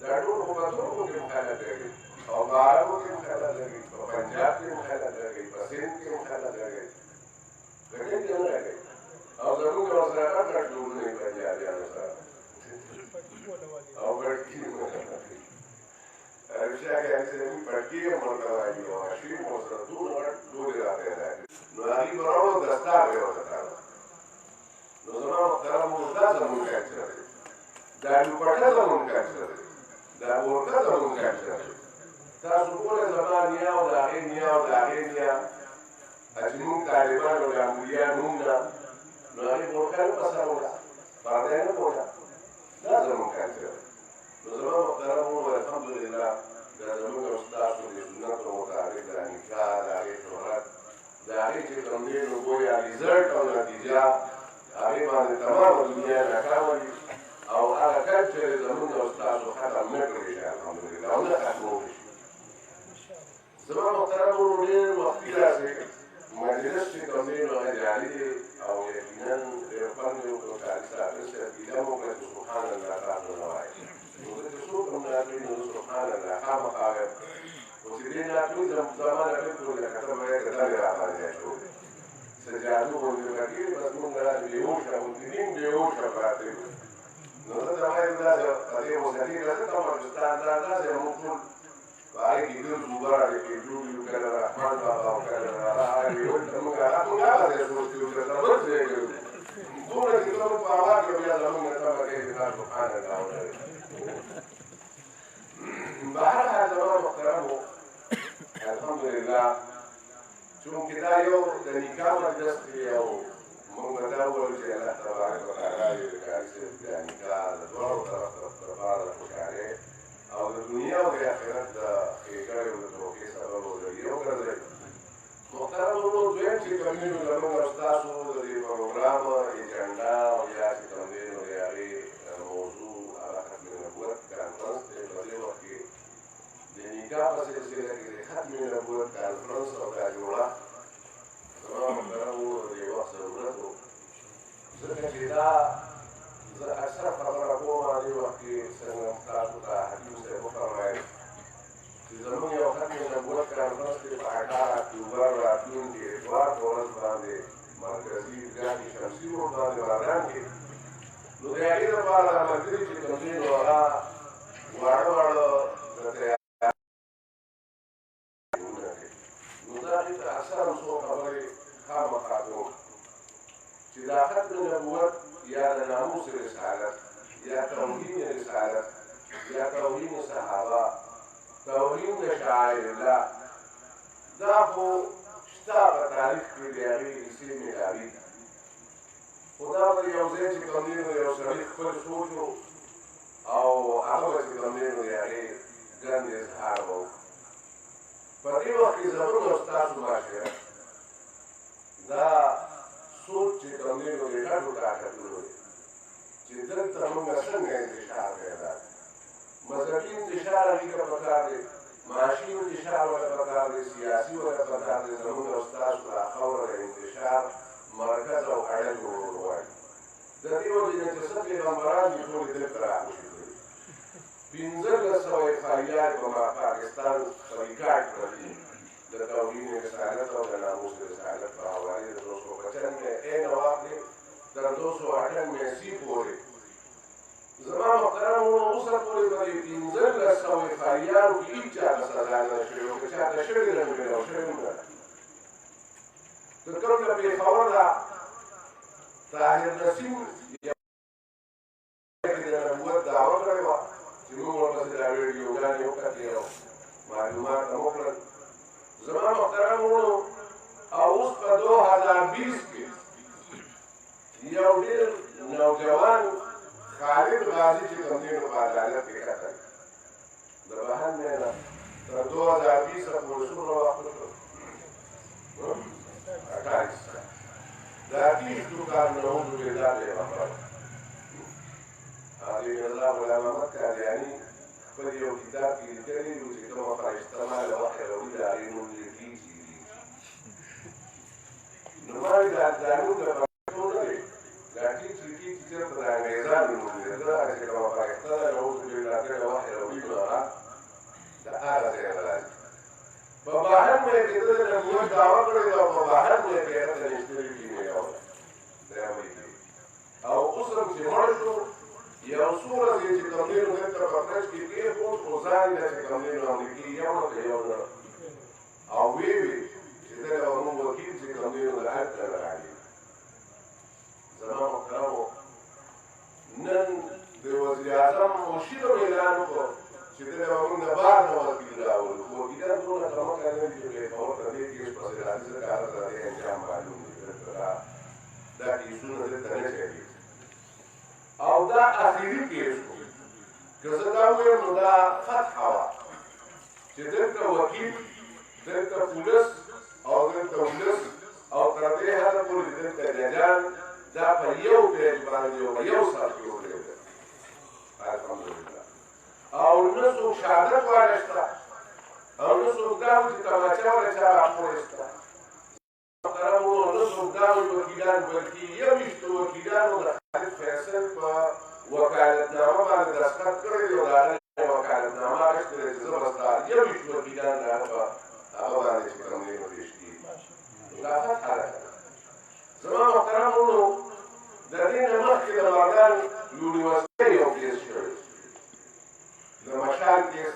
دا ډول خو په ترکو کې هم خلک لري او په عربو کې هم خلک لري په پنجاب کې هم خلک لري په سند کې هم خلک لري ګډې کې هم لري او زموږ یو سره غټ غټ ډولونه یې پنجابیانو سره او بټکي رشاګانې چې موږ پټکي هم ورته وایو او ماشین مو سره دومره غټ ډولې راپیدا کړي نو هغې به راوړو دستار به یې ورته کاوه نو زما محترم ورور دا زموږ کلچر دی دا لوپټه زموږ کلچر دی دا ورکه زموږ کلچر دی تاسو ګورئ زما نیا او د هغې نیا او د هغې نیا چې موږ طالبان او جمهوریان نوم نه نو هغې ورکه نه په سر وړه پرده یې نه پوله دا زموږ کلچر نو زما محترم ورور الحمدلله دا زموږ او ستاسو د سنتو مطابق دا نکاح د هغې شهرت د هغې چې کوم دی نو ګویا ریزلټ او نتیجه هغې باندې تمامه دنیا ناکامه وي او هغه کلچر یې زموږ او ستاسو ختم نه کړی شي الحمدلله او نه ختمولی شي زما محترم ورور ډېر وختي راسې مجلس چې کوم دی نو هغه جاري دی او یقینا ډېر خوند یې وکړو کاري صاحب صاحب ګیله مو وکړه چې سبحان الله تاسو نه وایي نو زه چې څوک هم نه اخلي نو زه سبحان الله خامخا وایم خو چې دې نه اخلي زمانه بالکل لکه ته به یې کتلې راباندې اچولې څه جادو غوندې لګېږي بس مونږ داسې بېهوشه غوندې نیم بېهوشه پراته یو نو زه ته وایم داسې په دې موسیقي کې راځه ته وایم چې ستا انداز داسې موږ ټول په هغې کې ګرځو برړې کې جوړ یو کله رحمان بابا او کله هغه ویل ته موږ هغه ځای سوچ یو چې ته بل ځای ګرځو دومره چې زموږ په هوا کې بیا زموږ نه تمه کوي چې دا سبحان الله ولري بهرحال زما محترمو الحمدلله چونکې دا یو د نکاح مجلس دی او موږ به دا ووایو چې الله تبارک وتعالی د کاري صاحب د نکاح د دواړو طرف لپاره د خوشحالۍ او د دنیا او د آخرت د ښېګړې او د توفیق سبب او ذریعه وګرځوي محترم ورور دویم چې کوم دی نو زموږ او ستاسو د دې پروګرام ایجنډا او یا چې کوم دی نو د هغې موضوع هغه ختم نبوت کانفرنس دی په دې وخت کې د نکاح په سلسله کې د ختم نبوت کانفرنس او دا جوړه زما محترم ورور د دې وخت ضرورت و ځکه چې دا زه اکثره خبره کوم دې وخت کې څنګه تاسو ته حکیم صاحب وفرمایل چې زموږ یو ختم نبوت کانفرنس دی په 18 اکتوبر راتلونکي اتوار په ورځ باندې مرکزي عیدګاه کې شمسي روډ باندې باران کې نو د هغې لپاره ملګري چې کوم دی نو هغه واړه واړه د تیارونه کوي نو دا هغې ته اکثر هم څو خبرې خامخا کوم چې دا ختم نبوت یا د ناموس رسالت یا توهین رسالت یا توهین صحابه توهین د شاعر الله دا خو شته په تاریخ کې د هغې کیسې میلاوي خو دا به یو ځای چې کوم دی نو یو سړي خپل سوچ و او هغه به چې کوم دی نو د هغې ګرم اظهار به وکړو په دې وخت کې زموږ او ستاسو معاشره دا سوچ چې کوم دی نو د ګډو طاقتونو دی چې دلته موږ څنګه انتشار پیدا کړو مذهبي انتشار هغې ته پکار دی معاشي انتشار ورته پکار دی سیاسي ورته پکار دی زموږ او ستاسو دا خاوره د انتشار مرکز او اړه جوړول غواړي د دې وجې نه چې څه پیغمبران دي ټولې دلته راغوښتي کړي 1500 فعالیات په پاکستان ریکارډ کړي د توهین رسالت او د ناموس رسالت په حوالې د 295 اے نه واخلي تر 298 پورې زما محترم ورور اوسه پورې په دې 1500 فعالیانو کې هېچ چاته سزا نه شوې او که چاته شوې ده نو مېلاو شوې نه ده د کوم د پېښور ده طاهر نسیم کړې وه چې موږ ورپسې دا ویډیوګانې وکتې او معلومات هم وکړل زما محترم وروڼو او اوس په 2020 کې یو ډېر نوجوان خالد غازي چې کوم دی نو په عدالت کې کتل د بهر نه نه تر 2020 پورې څومره وخت وشو 28 دا 30 کال نعوذ بالله له خبره علي الله غلام احمد قادیانی خپل یو کتاب کې لیکلي و چې کومه فرشته ماله وحی راوړي د هغې نوم یې کیږي نو ما وایي دا نوم د فرشتو نه دی دا ټیټ چې چېرته د انګریزانو نوم دی زه هغه چې کومه فرشته ده نعوذ بالله کله وحی راوړي نو هغه د هغه ځای نه راځي په بهر ملک کې ده د نبوت دعوه کړې ده او په بهر ملک کې هغه ته نشتري کېږي د امریکې او اوس هم چې مړ شو یو څو ورځې چې کوم دی نو دلته په فرج کې کېښود خو ځان یې چې کوم دی نو امریکې یو نه یو نه او ویې وې چې دغه زموږ وکیل چې کوم دی نو د هلته نه راغلي زما محترمو نن د وزیر اعظم مشیر اعلان وکړ چې دغه موږ د بار نه وکیل راولو خو وکیلان ټوله کمکه نه دي چې پېښور ته دې کېس پسې راځي ځکه هغه ته د انجام معلوم دي دا کیسونه دلته نه چلېږي او دا اخري کیس و که زه دا ووایم نو دا فتحه وه چې دلته وکیل دلته پولیس او دلته ولس او تر دې حده پورې دلته ججان دا په یو پیج باندې او په یو سر کې ودرېدل الحمدلله او نه څوک شهادت والا شته او نه څوک دا و چې تماچه والا چا راپورې شته محترمو نه څوک دا وایي وکیلان بلکې یوویشتو وکیلانو د خالد فیصل په وکالتنامه باندې دستخط کړی دی او د هغه وکالتنامه اخیستې ده چې زه به ستا یوویشت وکیلان د هغه په هغه باندې چې کوم دی نو پېش کېږي دا فتحه ده زما محترمو د دې نه مخکې د مردان یونیورسټۍ یو کیس شوی د مشال کیس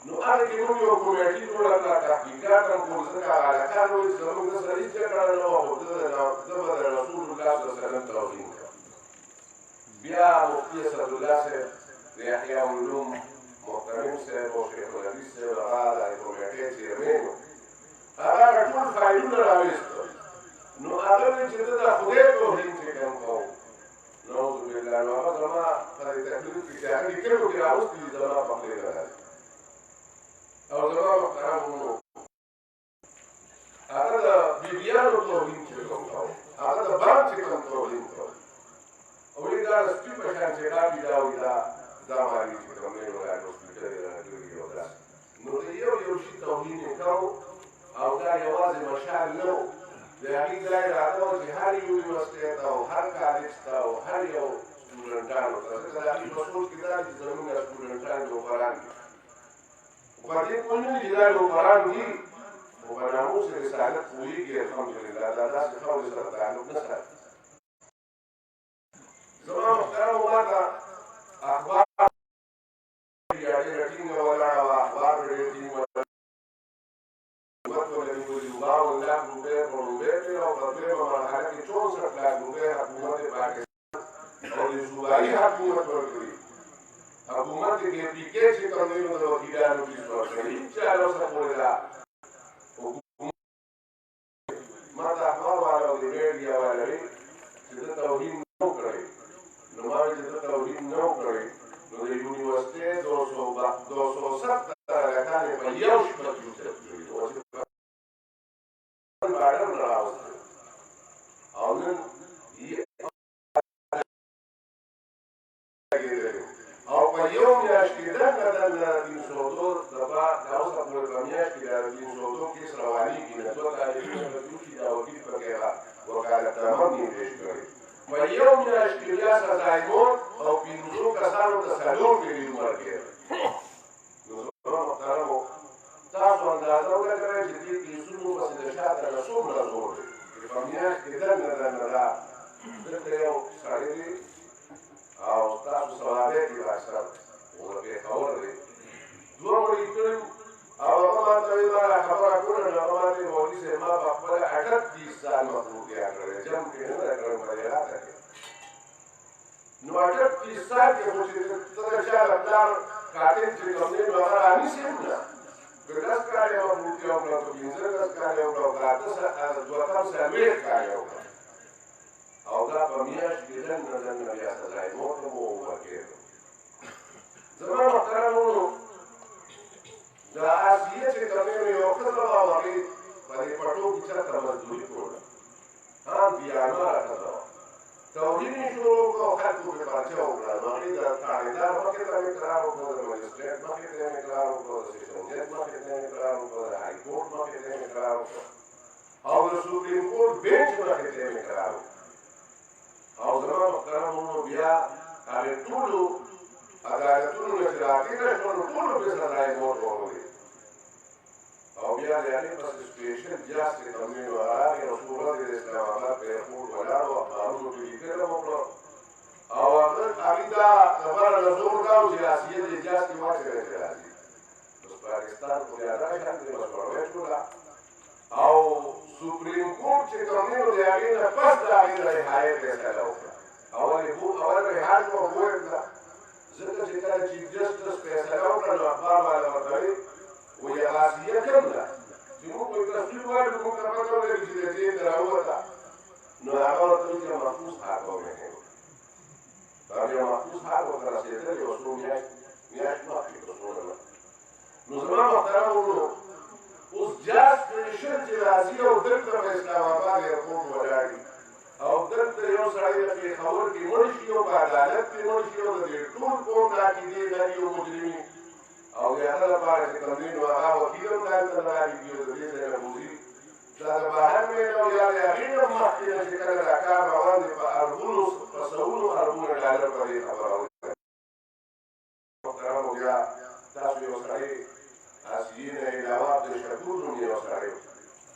نو هغه کې موږ یو کمیټي جوړه کړه تحقیقات هم کول ځکه هغه هلکان وایي چې زموږ د سره هېڅ جګړه نه وه خو ده به د رسول الله صلی الله علیه وسلم توهین کړه بیا مفتي اسدالله صاحب د احیا العلوم محترم صاحب او شیخ الحدیث صاحب هغه د کمیټې چیرمین و هغه هغه ټول فایلونه راویستل نو هغه وایي چې زه د خدای توهین چې کوم کوم نعوذ بالله نو هغه زما په دې تکلیف کې چې هغه لیکلو کې راوستي دي زما په خولې نه راځي او زما محترمو هغه د بیبیانو توهین چې کوم کوم هغه د بام چې کوم توهین کوم او وایي دا د سپي په شان چې کاپي دا وایي دا مالي چې کوم دی نو هغه هوسپیټل یې راګرځي او داسې نو د یو شي توهین یې کوو او دا یوازې مشال نه و د هغې ځای راته و چې هر یونیورسټۍ ته او هر کالج ته او هر یو سټوډنټانو ته ځکه د هغې په سوچ کې دا چې زموږ سټوډنټان ډوکران دي په دې پوه نه وي چې دا ډوکران دي خو په ناموس رسالت پوهېږي الحمدلله دا داسې خلکو سره تعلق نه ساتي زما محترمو ما ته اخبار ډېره ټینګه ولاړه وه اخبار مې ډېر ټینګ ولاړ باون لاکھ روپے روپے پہ اور بدلے میں مرحلہ کی 64 لاکھ روپے حکومت پاکستان اور صوبائی حکومت پر کری حکومت کے پیکے سے کرنے میں وکیلانو کی سرکاری چاروں سے پورا حکومت ماتا اخبار والا دی میڈیا والا چې توهین نو کړی نو ما چې توهین نو کړی نو د یونیورسيټي 270 لکانې په یو شپه کې او نن او په یو میاشت کې دغه 302 دفعه دا اوس په میاشت کې 302 کیس روانېږي نو دوه تاریخونه به وشي دا وکیل پکې وکالتنامه یې پېښ کړې په یو میاشت کې بیا سزای موت او 500 کسانو ته څلور میلیون ورکړي نو زما محترمو تاسو اندازه وکړئ چې دې کیسونو پسې د شاته نه څومره زور دی په میاشت کې دننه دلته یو سړی دی او تاسو سوالې دي راځه او د پېښور دی دوه مړي کړي او هغه ماته وایي ما خبره کوله نو هغه ماته مولوي صاحب ما په خپله 38 سال مخلوقیان کړی جم کې نه ده کړی په هراته کې نو 38 کیسه کې خو چې ته د چا د پلار قاتل چې کوم دی نو هغه رانیسي هم نه که 10 کاله یې مبروکي وکړه که 15 کاله یې وکړه که 2 څلوېښت کاله یې وکړه او دا په میاشت کې دننه دننه بیا سزای موت ته مو ورکېږو زما محترمونو د آسیې چې کوم دی یو ښځه وه هغې په دې پټو کې چېرته مزدوري کوله هم بیانوره ښځه وه توحید یې شروع کړو او خلکو پرې پرچه وکړه نو هغې د تاڼېدار مخې ته مې قرار وکړو د مجسټریټ مخې ته یې مې قرار وکړو د سیشن جج مخې ته یې مې قرار وکړو د های کورټ مخې ته یې مې قرار وکړو او د سپریم کورټ بینچ مخې ته یې مې قرار وکړو او زما محترمونو بیا هغې ټولو عدالتونو نه چې راتېره شوه نو ټولو پرې سزای موت ورولې او بیا د هغې پسې سپېشل جاج چې کوم دی نو هغه راغی او څو ورځې د اسلام آباد په ایرپورټ ولاړ و اخبارونو کې لیکل هم وکړه او هغې دا دبره نه زور کړو چې آسیې دې جاج کې واچوی چې راځي بس پاکستان خو بیا دا شان دی بس وړوی شوله او سپریم کورټ چې کوم دی نو د هغې نه پس د هغې رهایۍ فیصله وکړه اول رها شوه بویه کړه ځکه چې کله چیف جسټس فیصله وکړه نو اخبار والا ورته وایي وایي آسیه کم ده چې موږ په تصویر وایو موږ ته پته ولري چې د جیل نه راووته نو هغه ورته وایي چې محفوظ حق ومنې دا بیا محفوظ حق ورته رسېدلی یو څو میاشت مخکې په څونه نه نو زما محترمونو اوس جاج سپېشل چې راځي او دلته په اسلام آباد ایرپورټ ولاړي او دلته یو سړی د پېښور کې مړ شي او په عدالت کې مړ شي او د دې ټول قوم د عقیدې لري او مجرمي او د هغه لپاره چې کوم دی نو هغه وکیل هم دلته نه راګېږي او د دې ځای نه بوځي دا د بهر مېل او یا د هغې نه مخکې نه چې کله دا کار روان دی په اربونو په سلونو اربونه ډالر په دې خبره وکړه محترمو بیا تاسو یو سړی آسیې نه علاوه عبدالشکور نوم یو سړی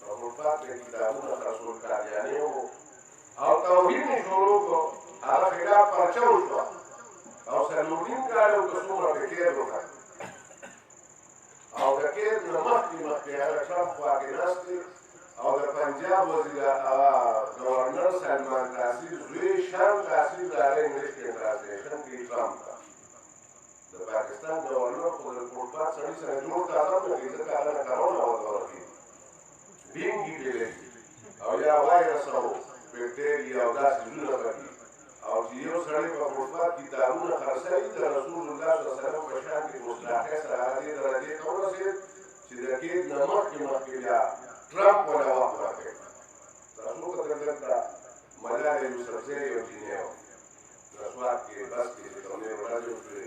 په ملفات کې کتابونه خرڅول قادیانې وو او توحید یې شروع کړو هغه خلاف پرچه وشوه او 4.5 کاله که څومره پې قید وکړه او د قید نه مخکې هغه ټرمپ خوا کې ناست دی او د پنجاب گورنر سلمان تاثیر زوی شام تاثیر د هغه انګلیش کې ټرانسلیشن کوي ټرمپ ته د پاکستان گورنر خو د فوټپات سړي سره جوړ کاغذ نه کوي ځکه هغه نه کرونا ورته ورکوي ډینګي پرې او یا وایرس او بکټریا او داسې څیزونه پکې او چې یو سړی په فوټپات کتابونه خرڅوي د رسول الله صلی الله علیه وسلم په شان کې مصلاحۍ سره هغه دې درجې ته ورسېد چې د قید نه مخکې بیا ټرمپ ولا وخت راکړي تاسو کتل دلته ملالۍ یوسفزۍ یو جینۍ وه رسوات کې بس کې چې کوم دی ورځې وشوې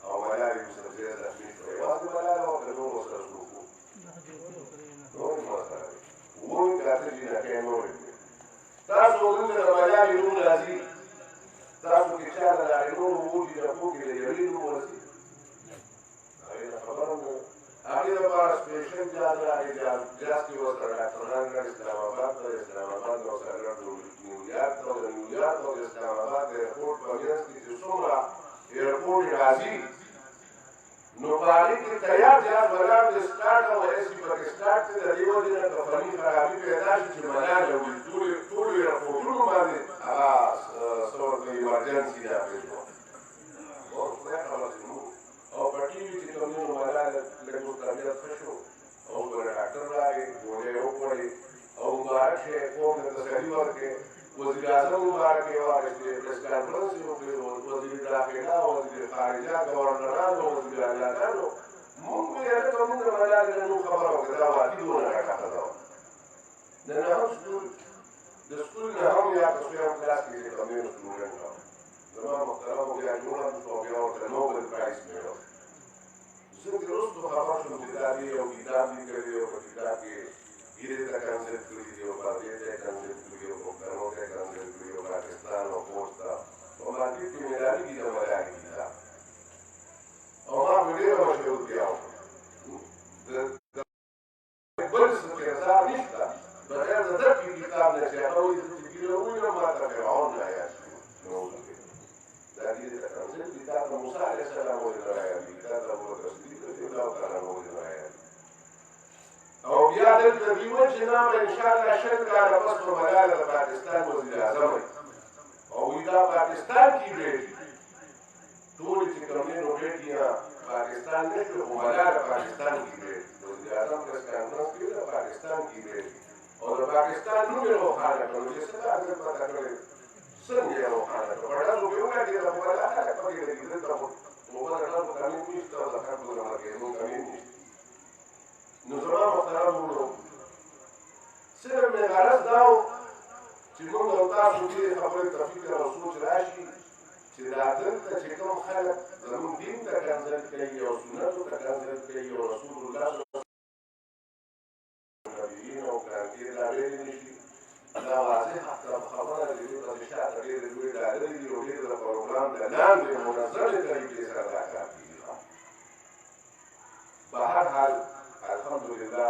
او ملالۍ یوسفزۍ زخمي شوه یوازې ملاله وه که نور ورسره څوک وو نور یې ورسره دی اووه که اته جینکۍ نورې وې تاسو دلته د ملالۍ نوم راځي تاسو کې چا د هغې نورو اووه جینکو کې د یوې نوم ورځي هغې ته خبره نه هغې دپاره سپېشل جاج راغی جاج کې ورسره ډاکټران راغلي اسلام آباد ته د اسلام آباد نه ورسره نیویارک ته او د نیویارک او د اسلام آباد د ایرپورټ په منځ کې چې څومره ایرپورټ راځي نو په هغې کې تیار جاج ولاړ د سټارټ او ایسي پکې سټارټ دی د دې وجې نه کفني خرابي پیدا شي چې ملاله وي ټولو ایرپورټونو باندې هغه څه ورته ایمرجنسي نافظ وه خدای خبر چې موږ او په ټي وي کې کوم دی نو ملاله لږ اوس طبیعت ښه شو او به ډاکټر راغی ګولۍ یې وخوړې او مبارک شی قوم ته تسلي ورکړې وزیر اعظم مبارک یې واخیستې پریس کانفرنس یې وکړې وزیر داخله وزیر خارجه ګورنرانو وزیر اعلیګانو موږ ویې هلکه موږ د ملالې نه نوم خبره وکړه دا واقعي دونه ګټه ښځه وه د نهم د سکول نهم یا په څویم کلاس کې چې کوم دی نو سټوډنټ وه زما محترمو بیا جوړه شو بیا ورته نوبل پرایز مېړه زه ترې وروستو خبر شوم چې دا دې یو کتاب لیکلی دی او په کتاب کې ګیرې ته کنسل کړي دي او پردې ته یې کنسل کړي او پښتنو ته یې کنسل کړي او پاکستان او پوسټ ته په مارکېټ کې مېلاوېږي د ملالې کتاب او ما په ډېره مشهورتیا وکړه بل څه کردار نشته بغیر د دقې کتاب نه چې هغه وایي چې ګیره ووینم ما ته فرعون نه یاد شي نعوذ بالله دا ګیرې ته کنسل کتاب د موسی علیه السلام ولې نه رایادېږي کتاب د ابوبکر صدیق رضي الله تعالی عنه ولې نه رایادېږي او بیا دلته دوی وایي چې نه انشاءالله 100 کاله پس به ملاله د پاکستان وزیر اعظم وي او وایي دا پاکستان کې ډېر پاکستان نه شو خو ملال پاکستان کې دی وزیر اعظم پریس کانفرنس کې د پاکستان کې دی او د پاکستان نوم یې روښانه کړو چې څه کار پته کړی څنګه یې روښانه کړو په ډزو کې وګټې د مبالا خلک پکې لګي دلته مبالا ډزو کمین نشته او د خلکو د مرکزونو کمین نشته نو زما محترم وروڼو صرف مې غرض دا و چې موږ او تاسو دې خبرې ته فکر او سوچ راشي چې دا دلته چې کوم خلک زموږ دین ته کنځل کوي او سنتو ته کنځل کوي او رسول الله نبیین او کرامګیر دا ویلي نه شي دا واضحه خبره ده چې د شاته ډېرې لویې ډالرې دي او ډېر د پروګرام د لاندې منظمې طریقې سره دا کار کېږي په هر حال الحمدلله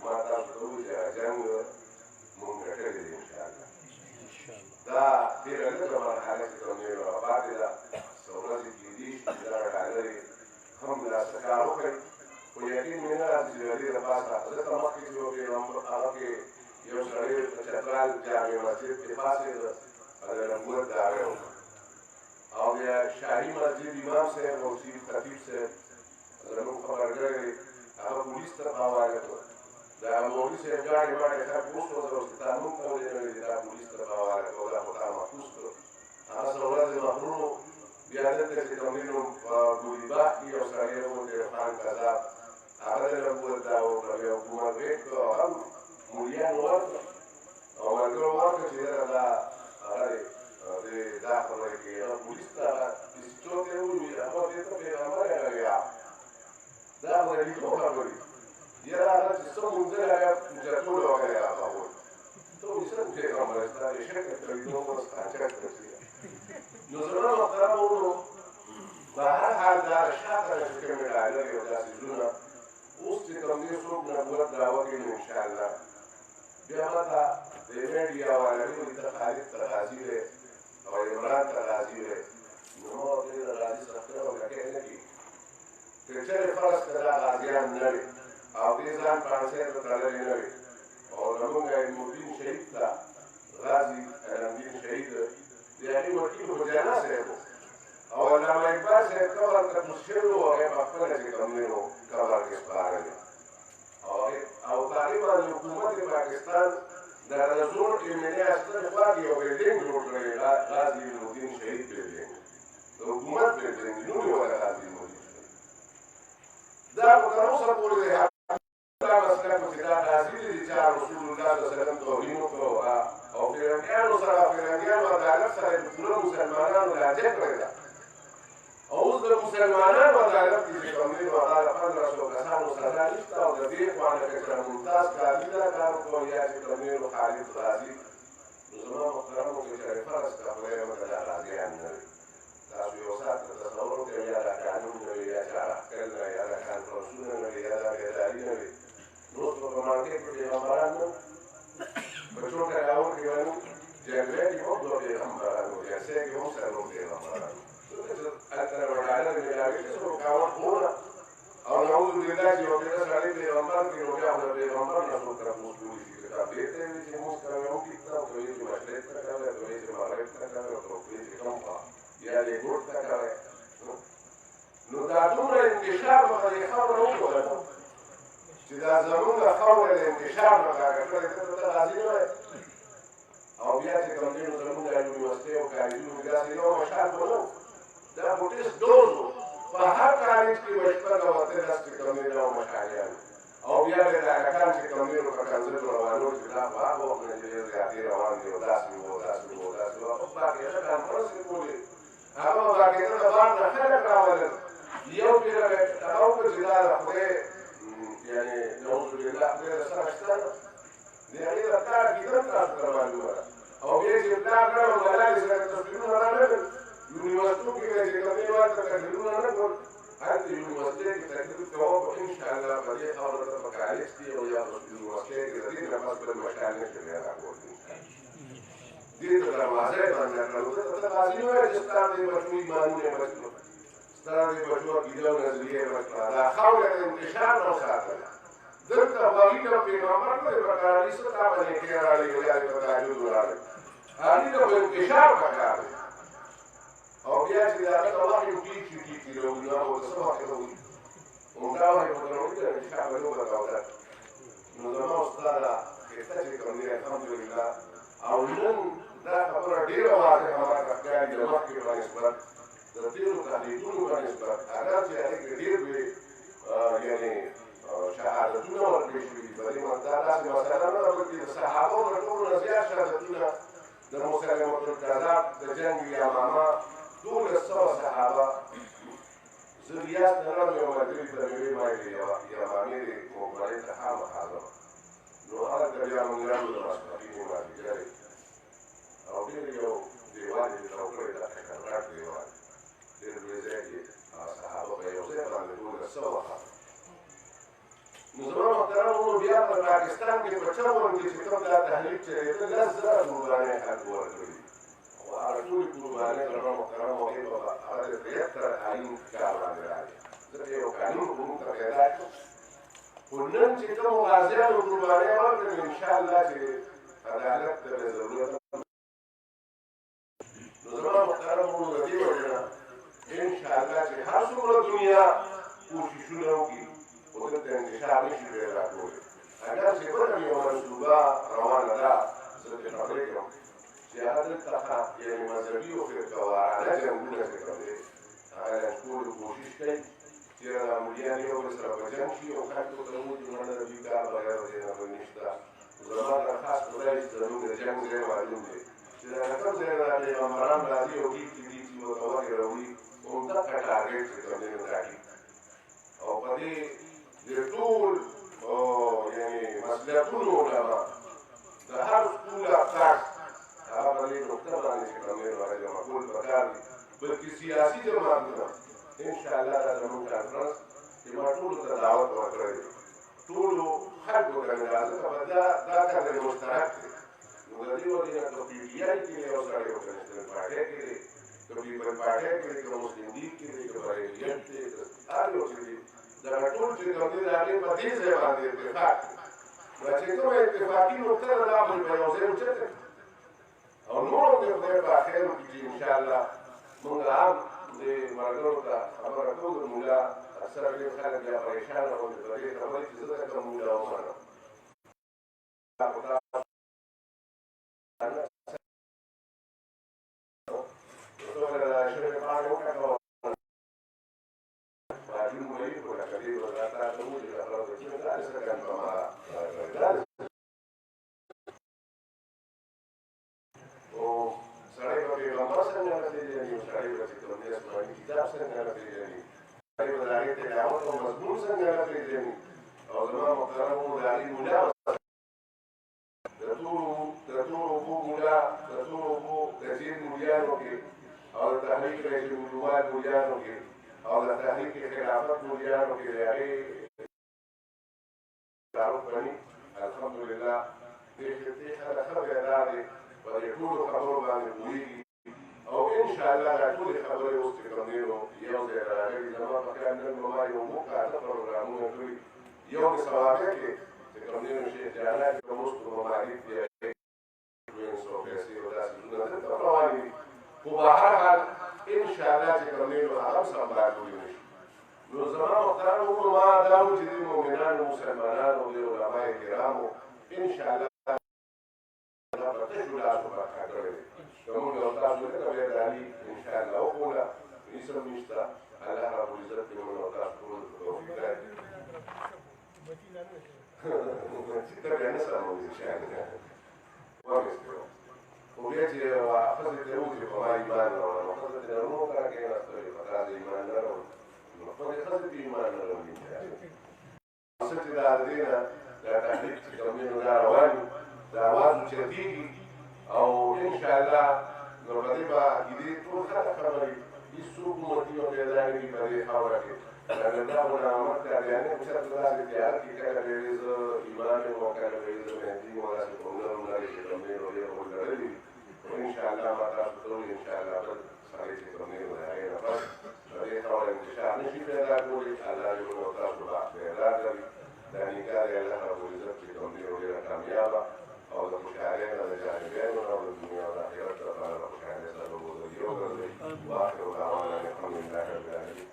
ما تاسو ته وویل چې جنګ مونږ ګټلی دی انشاءالله دا ډېره لږه مرحله چې کوم دی پاتې ده څه ورځې کېدي شي چې دغه ډالرې هم لاسته کار وکړي خو یقین مې نه راځي چې د دې دپاسه ځکه مخکې چې یو پیغمبر هغه کې یو سړی په چترال جامع مسجد کې پاڅېده او د نبوت دعوه یې وکړه او بیا شاهي مسجد امام صاحب او چیف خطیب صاحب زموږ خبرګری هغه پولیس ته حواله کړه دا مولوي صاحب ګاډي باندې خلک وسوځول او تا موږ ته ویل چې دا پولیس ته حواله کړه دا خو تا محفوظ کړو هغه څه ورځې محرونو بیا دلته چې کوم دی نو په ګولیباغ کې یو سړی و د خان کذاب هغه د نبوت دعوه وکړه بیا حکومت غېږ کړه او هم مولیانو ورکړه او ملګرو ورکړه چې دا هغه دی دا خبرې کوي هغه پولیس ته څوک یې وویل هغه دې ته پیغمبر یې راویا دا خو د لیدو خبرې یاره هغه چې څه موندلی هغه جټول وغیرې راغول ته وایي څنګه پیغمبر ستا د شکل په لیدو اوس قاچاق رسېږي نو زما محترمو وروڼو په هر حال دا د شاته نه چې کومې ډالرې او دا څیزونه اوس چې کوم دی څوک نبوت دعوه کوي نو انشاءالله بیا ماته د میډیا والو وایي ته خالد ته غازي دی او عمران ته غازي دی نو ما ورته د غازي څخه او لکۍ نه کېږي که چېرې فرض کړه دا غازیان نه وي او دې ځان پانسۍ ته تړلې نه وي او زمونږ علمالدین شهید ته غازي علمدین شهید د هغې وکیل خو جانا صاحب او علامه اقبال صاحب قبر ته کوز شوي وو هغې په خپله چې کوم دی نو قبر کې سپارلی او هغې باندې حکومت پاکستان د زوړ ایمني عسکر خوا کې یو بلډینګ جوړ کړی غازي علمالدین شهید بلډینګ د حکومت بلډینګ نوم یې ولا غازي علمالدین شهید دا خو تر اوسه پورې دی دا مسله خو چې دا غازي دی چې رسول الله صلی الله علیه وسلم توهین وکړو او فرنګیانو سره فرنګیانو عدالت سره د پوره مسلمانانو لهجه کړې ده او اوس د مسلمانانو عدالت کې چې کوم دی نو هغه 1500 کسانو سزا نشته او د دې خوا نه فکر ممتاز کاري دا کار وکړو یا چې کوم دی نو خالد غازي نو زما محترمو کې چې فرض کړه خدای ماته دا غازیان نه وي تاسو یو ساعت تصور وکړئ یا دا قانون نه وي یا چارهکل نه یا دا کانفرنسونه نه وي یا دا بیداري نه وي نو اوس په مارکېټ کې پیغمبران نه په چوکه راوړ کې ونو جګړې کې هم دوه پیغمبران وو جلسې کې هم څلور پیغمبران هلته ډالر میلاوي چې څه رکاوټ ونه او نعوذ بالله چې یو پیغه سړی پیغمبر کړي نو بیا خو د پیغمبر نه څوک تپوس کولی شي که تا بېرته وي چې مونځ کوې وکړي ته ورته وایي چې مشرق ته کوې ورته وایي چې مغرب ته کوې ورته وایي چې کوم خوا یا لیګوټ ته کوې نو دا دومره انتشار به په دې خبره وکړه چې دا زمونږ خاوره د انتشار نه کاږه کړې ته ته غازي نه وایې او بیا چې کوم دی نو زمونږ یونیورسټۍ او کالجونو کې داسې یو مشال خو نه دا خو ټیسټ ډوز و په هر کالج کې به شپږ او اته دس چې کوم دی نو مشالیان او بیا به دا هلکان چې کوم دی نو په کنځلو روانو چې دا په هغه وخت نه چې ډېر زیاتې روان دي او داسې وو داسې وو داسې وو اوس باقېده کانفرنس یې کولې هغه به باقېده د بار نه خلک راولل یو پېره به هغه وکړه چې دا د خدای یعنې نعوذ بالله خدای د سره شته نه د هغې د پلار کېدل تاسو ته معلومه ده او بیا چې پلار کړه او ملالې سره تصویرونه رانغلل یونیورسټو کې چې کوم دی ورته تقریرونه نه کول هلته یونیورسټۍ کې تقریر کوو خو انشاءالله په دې خبره ته په کالج کې او یا یونیورسټۍ کې د دې نه پس بل مشال نه شي بیا راکول دې ته دروازې باندې کړو ته غازي نه وایي چې ستا دې بچو ایمانونه بچ کړو ستا دې بچو عقیده او نظریې بچ کړه دا خاوره د انتشار نه وساتله دلته هغوی ته پیغمبر نه دی پکار څه تا باندې کې راغلی یا په تهجد ولاړ هغې ته خو انتشار پکار دی او بیا چې د هغه ته وحي وکړي چې ټیک دي راولي هغه ورته څه وخت راولي همدا وایي په دروغ کې چې هغه لوبه راوړه نو زما استاده کته چې کوم دی الحمدلله او نن دا خبره ډېره واضحه ماته ښکاري د مخکې په نسبت د تېرو تحلیلونو په نسبت اگر چې هغې کې ډېر لوی یعنې شهادتونه ورکړل شوي دي په دې دا داسې مسله نه ده بلکې د صحابو د ټولو نه زیات شهادتونه د مسلمة الکذاب د جنګ یمامه 1200 صحابه زه ریاض نه لرم یو ملګري ته مې ویې باندې یمامې د مقبرې ته خامخا ځم نو هلته بیا مونږ راغلو د ماسپښین مازدیګرې او ډېر یو دیوال یې چوکۍ ده ټکرغټ دیوال ډېر لوی ځای کې صحابه په یو ځای باندې 1200 وخت نو زما محترمو بیا په پاکستان کې په چمن کې چې کوم دا تحریک چلېده 10,000 قربانۍ خلک ورکړي خو هغه ټولې قربانۍ زما محترمو هغې په هغه د بیعت سره تعلیم کار باندې راغلې ځکه یو قانون خو موږ ته پیدا کړو خو نن چې کومو غازیانو قربانۍ ورکړې انشاءالله چې عدالت ته به ضرورت نو زما محترمو د دې وجې نه انشاءالله چې هر څومره دنیا کوششونه وکړي خو دلته انتشار نشي پیدا کولی اگر چې بله یو منصوبه روانه ده زه پرې خبرې کوم چې هغه دلته یعنې مذهبي او فرقهوارانه جنګونه چې کوم دی هغه لنډکولو کوشش کوي چېرې دا ملیان یو بل سره په جنګ شي او خلکو ته ووایي چې مړه د دوی کار بغیر د دې نه بل نشته زما درخواست خدای چې زموږ د جنګ ځای معلوم دی چې دا کوم ځای نه پیغمبران راځي او ګیټ چې ورته وغې راوړي همدغه ټارګېټ چې کوم دی نو ټاکي او په دې د ټول یعنې مسلکونو علما د هر سکوله فرد هغه په دې نقطه باندې چې کوم دی نو هغه جمع کول پکار دي بلکې سیاسي جماعتونه انشاءالله دا زموږ کانفرنس چې ما ټولو ته دعوت ورکړی دی ټولو خلکو ته مې راځه که دا کار دی مشترک دی نو د دې وجې نه که پي ټي آی کې دی یو سړی او که نېشنل پارټۍ کې دی که پیپل پارټۍ کې دی که مسلم لیګ کې دی که بریلیت دی هر یو چې دی دغه ټول چې کوم دی د هغې په دې ځای باندې اتفاق دی نو چې کومه اتفاقي نقطه ده دا به په یو ځای اوچته او نورو د خدای په خیر وکړي چې انشاءالله موږ هم د ملګرو ته خبره کوو د مولا اکثره ډېر خلک بیا پریشانه غوندې په دې خبرې چې زه ځکه مولا ومنم سړی به پیغمبر څنګه نه پېژني او سړی به چې کوم دی آسماني کتاب څنګه نه پېژني سړی به د هغې تلاوت او مضمون څنګه نه پېژني او زما محترمو د هغې مولا د تورو اوبو مولا د تورو اوبو د جین مولیانو کې او د تحریک رئیس الجمهور مولیانو کې او د تحریک خلافت مولیانو کې د هغې تعارف بني الحمدلله دې خبره دا دی په دې ټولو خبرو باندې پوهېږي او انشاءالله دا ټولې خبرې اوس چې کوم دی نو یو ځای راغلي زما په خیال نن به ما یو موږ اته پروګرامونه کړي یو د سوابق کې چې کوم دی نو شیخ جانان چې کوم اوس په ممالک دی انفلوئنس او پیسې او داسې څیزونه دلته روان دي خو به هر حال انشاءالله چې کوم دی نو هغه هم سمبالولی نه شي نو زما محترمو ما دا و چې دې مؤمنانو مسلمانانو د علمای کرامو انشاءالله تاسو برخه کړې ده موږ او تاسو ته به دالي ان شاء الله وکړه هیڅ نشته الله رب العزت دې موږ او تاسو ټول توفیق راکړي چې ته به نه سمو ان شاء الله ورسره خو بیا چې حافظ ته وځي په ما ایمان راوړل حافظ ته نو کار کوي نو ستوري په تاسو ایمان نه راوړل نو په دې خاطر دې ایمان نه راوړل څه چې دا دې نه دا تحریک چې کوم نه روان دا आवाज چتیږي او انشاءالله نو په دې باندې دې ټول خلک خبرې هیڅوک موتی او پیدا نه کړي په دې خبره کې دا ولا امر ته بیان چې تاسو داسې تیار کې کله به زه ایمان او کله به زه مهدي او داسې کومه لري چې کومې ورې ولري انشاءالله ما تاسو ته انشاءالله بل سړی چې کومې ولري نه پس دې خبره انتشار نشي پیدا کولی الله دې موږ تاسو ته پیدا کړي دا نکاح دې الله رب العزت چې کومې ورې کامیابه او د خوشحالۍ نه د جانبینو نه او د دنیا او د آخرت لپاره د خوشحالۍ سره وګرځي وګرځي واخر دعوانا الحمد لله رب العالمین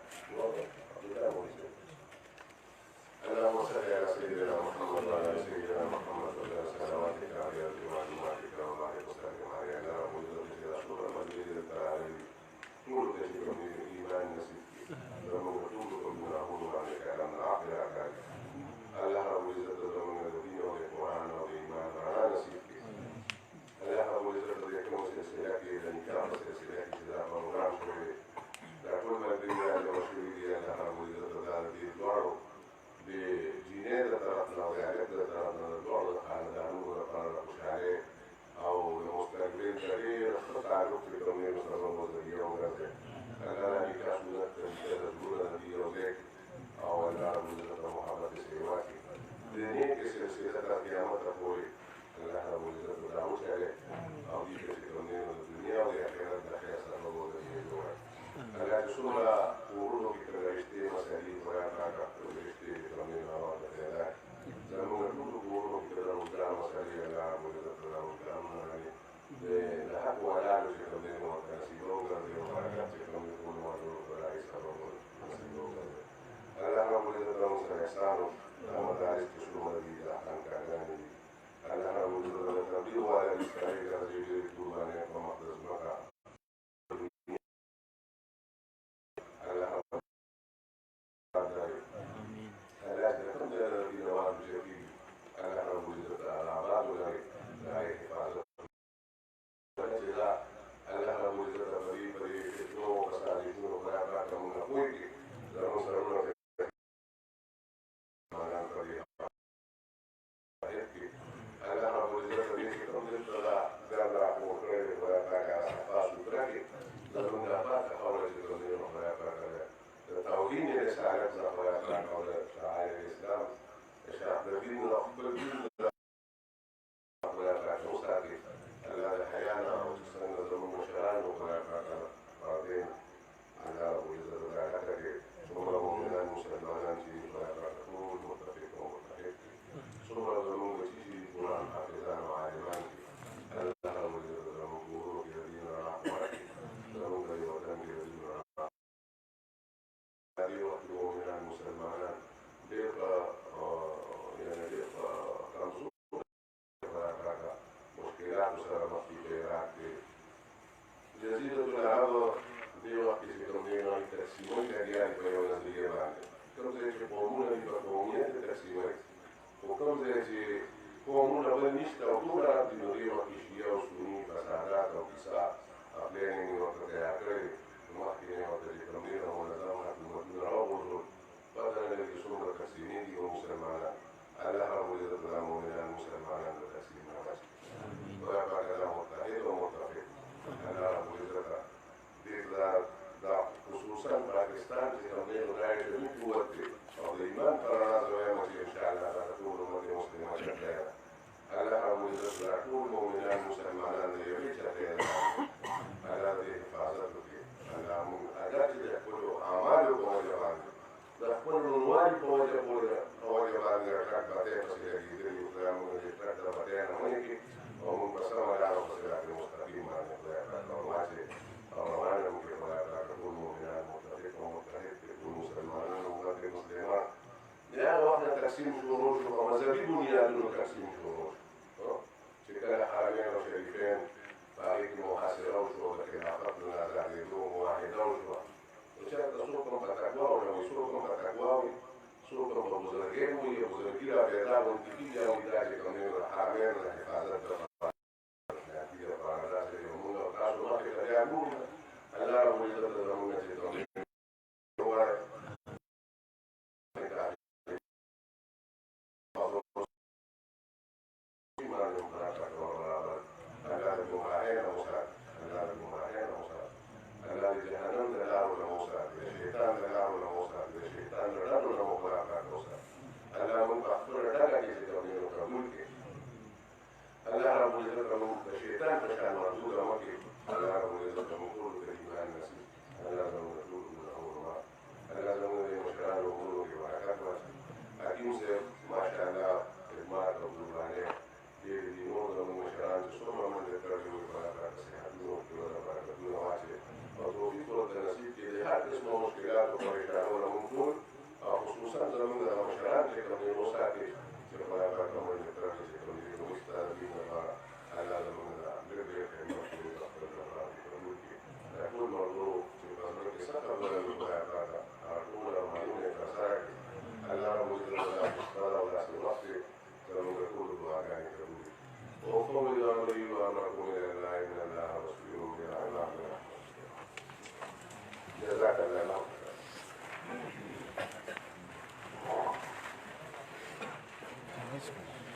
دنیا کې سلسله تر قیامت پورې الله رب العزت دا وکړي او دې کې چې کوم د دنیا او د آخرت د خیر سبب وګرځي. الله چې څومره کورونو کې د رښتې مسلې بیان راکړه د رښتې د کوم نه اواز پیدا زموږ ټول کورونو کې د روزګار مسلې الله رب العزت دا وکړي د حق ولاړو چې کوم نه ورته وګرځي او برکت چې کوم نه ورته راځي سبب وګرځي. الله رب العزت موږ سره احسان مدارس کې شروع دي د احکام کارګرانې دي. الله رب العزت د تبلیغ والا استادې درجې ډېرې قربانۍ په مقدس مکه الله رب الله د کوم ځای نه دي روان بشي الله رب العزت آباد ولري د هغې حفاظت چې الله رب العزت په دې فتنو او فسادونو خدای پاک موږ نه پوهېږي زموږ سرونه That's good.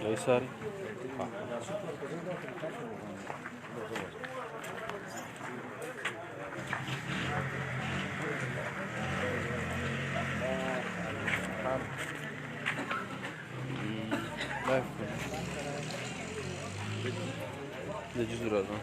ليس ساري لا يفهم ده جزء هذا.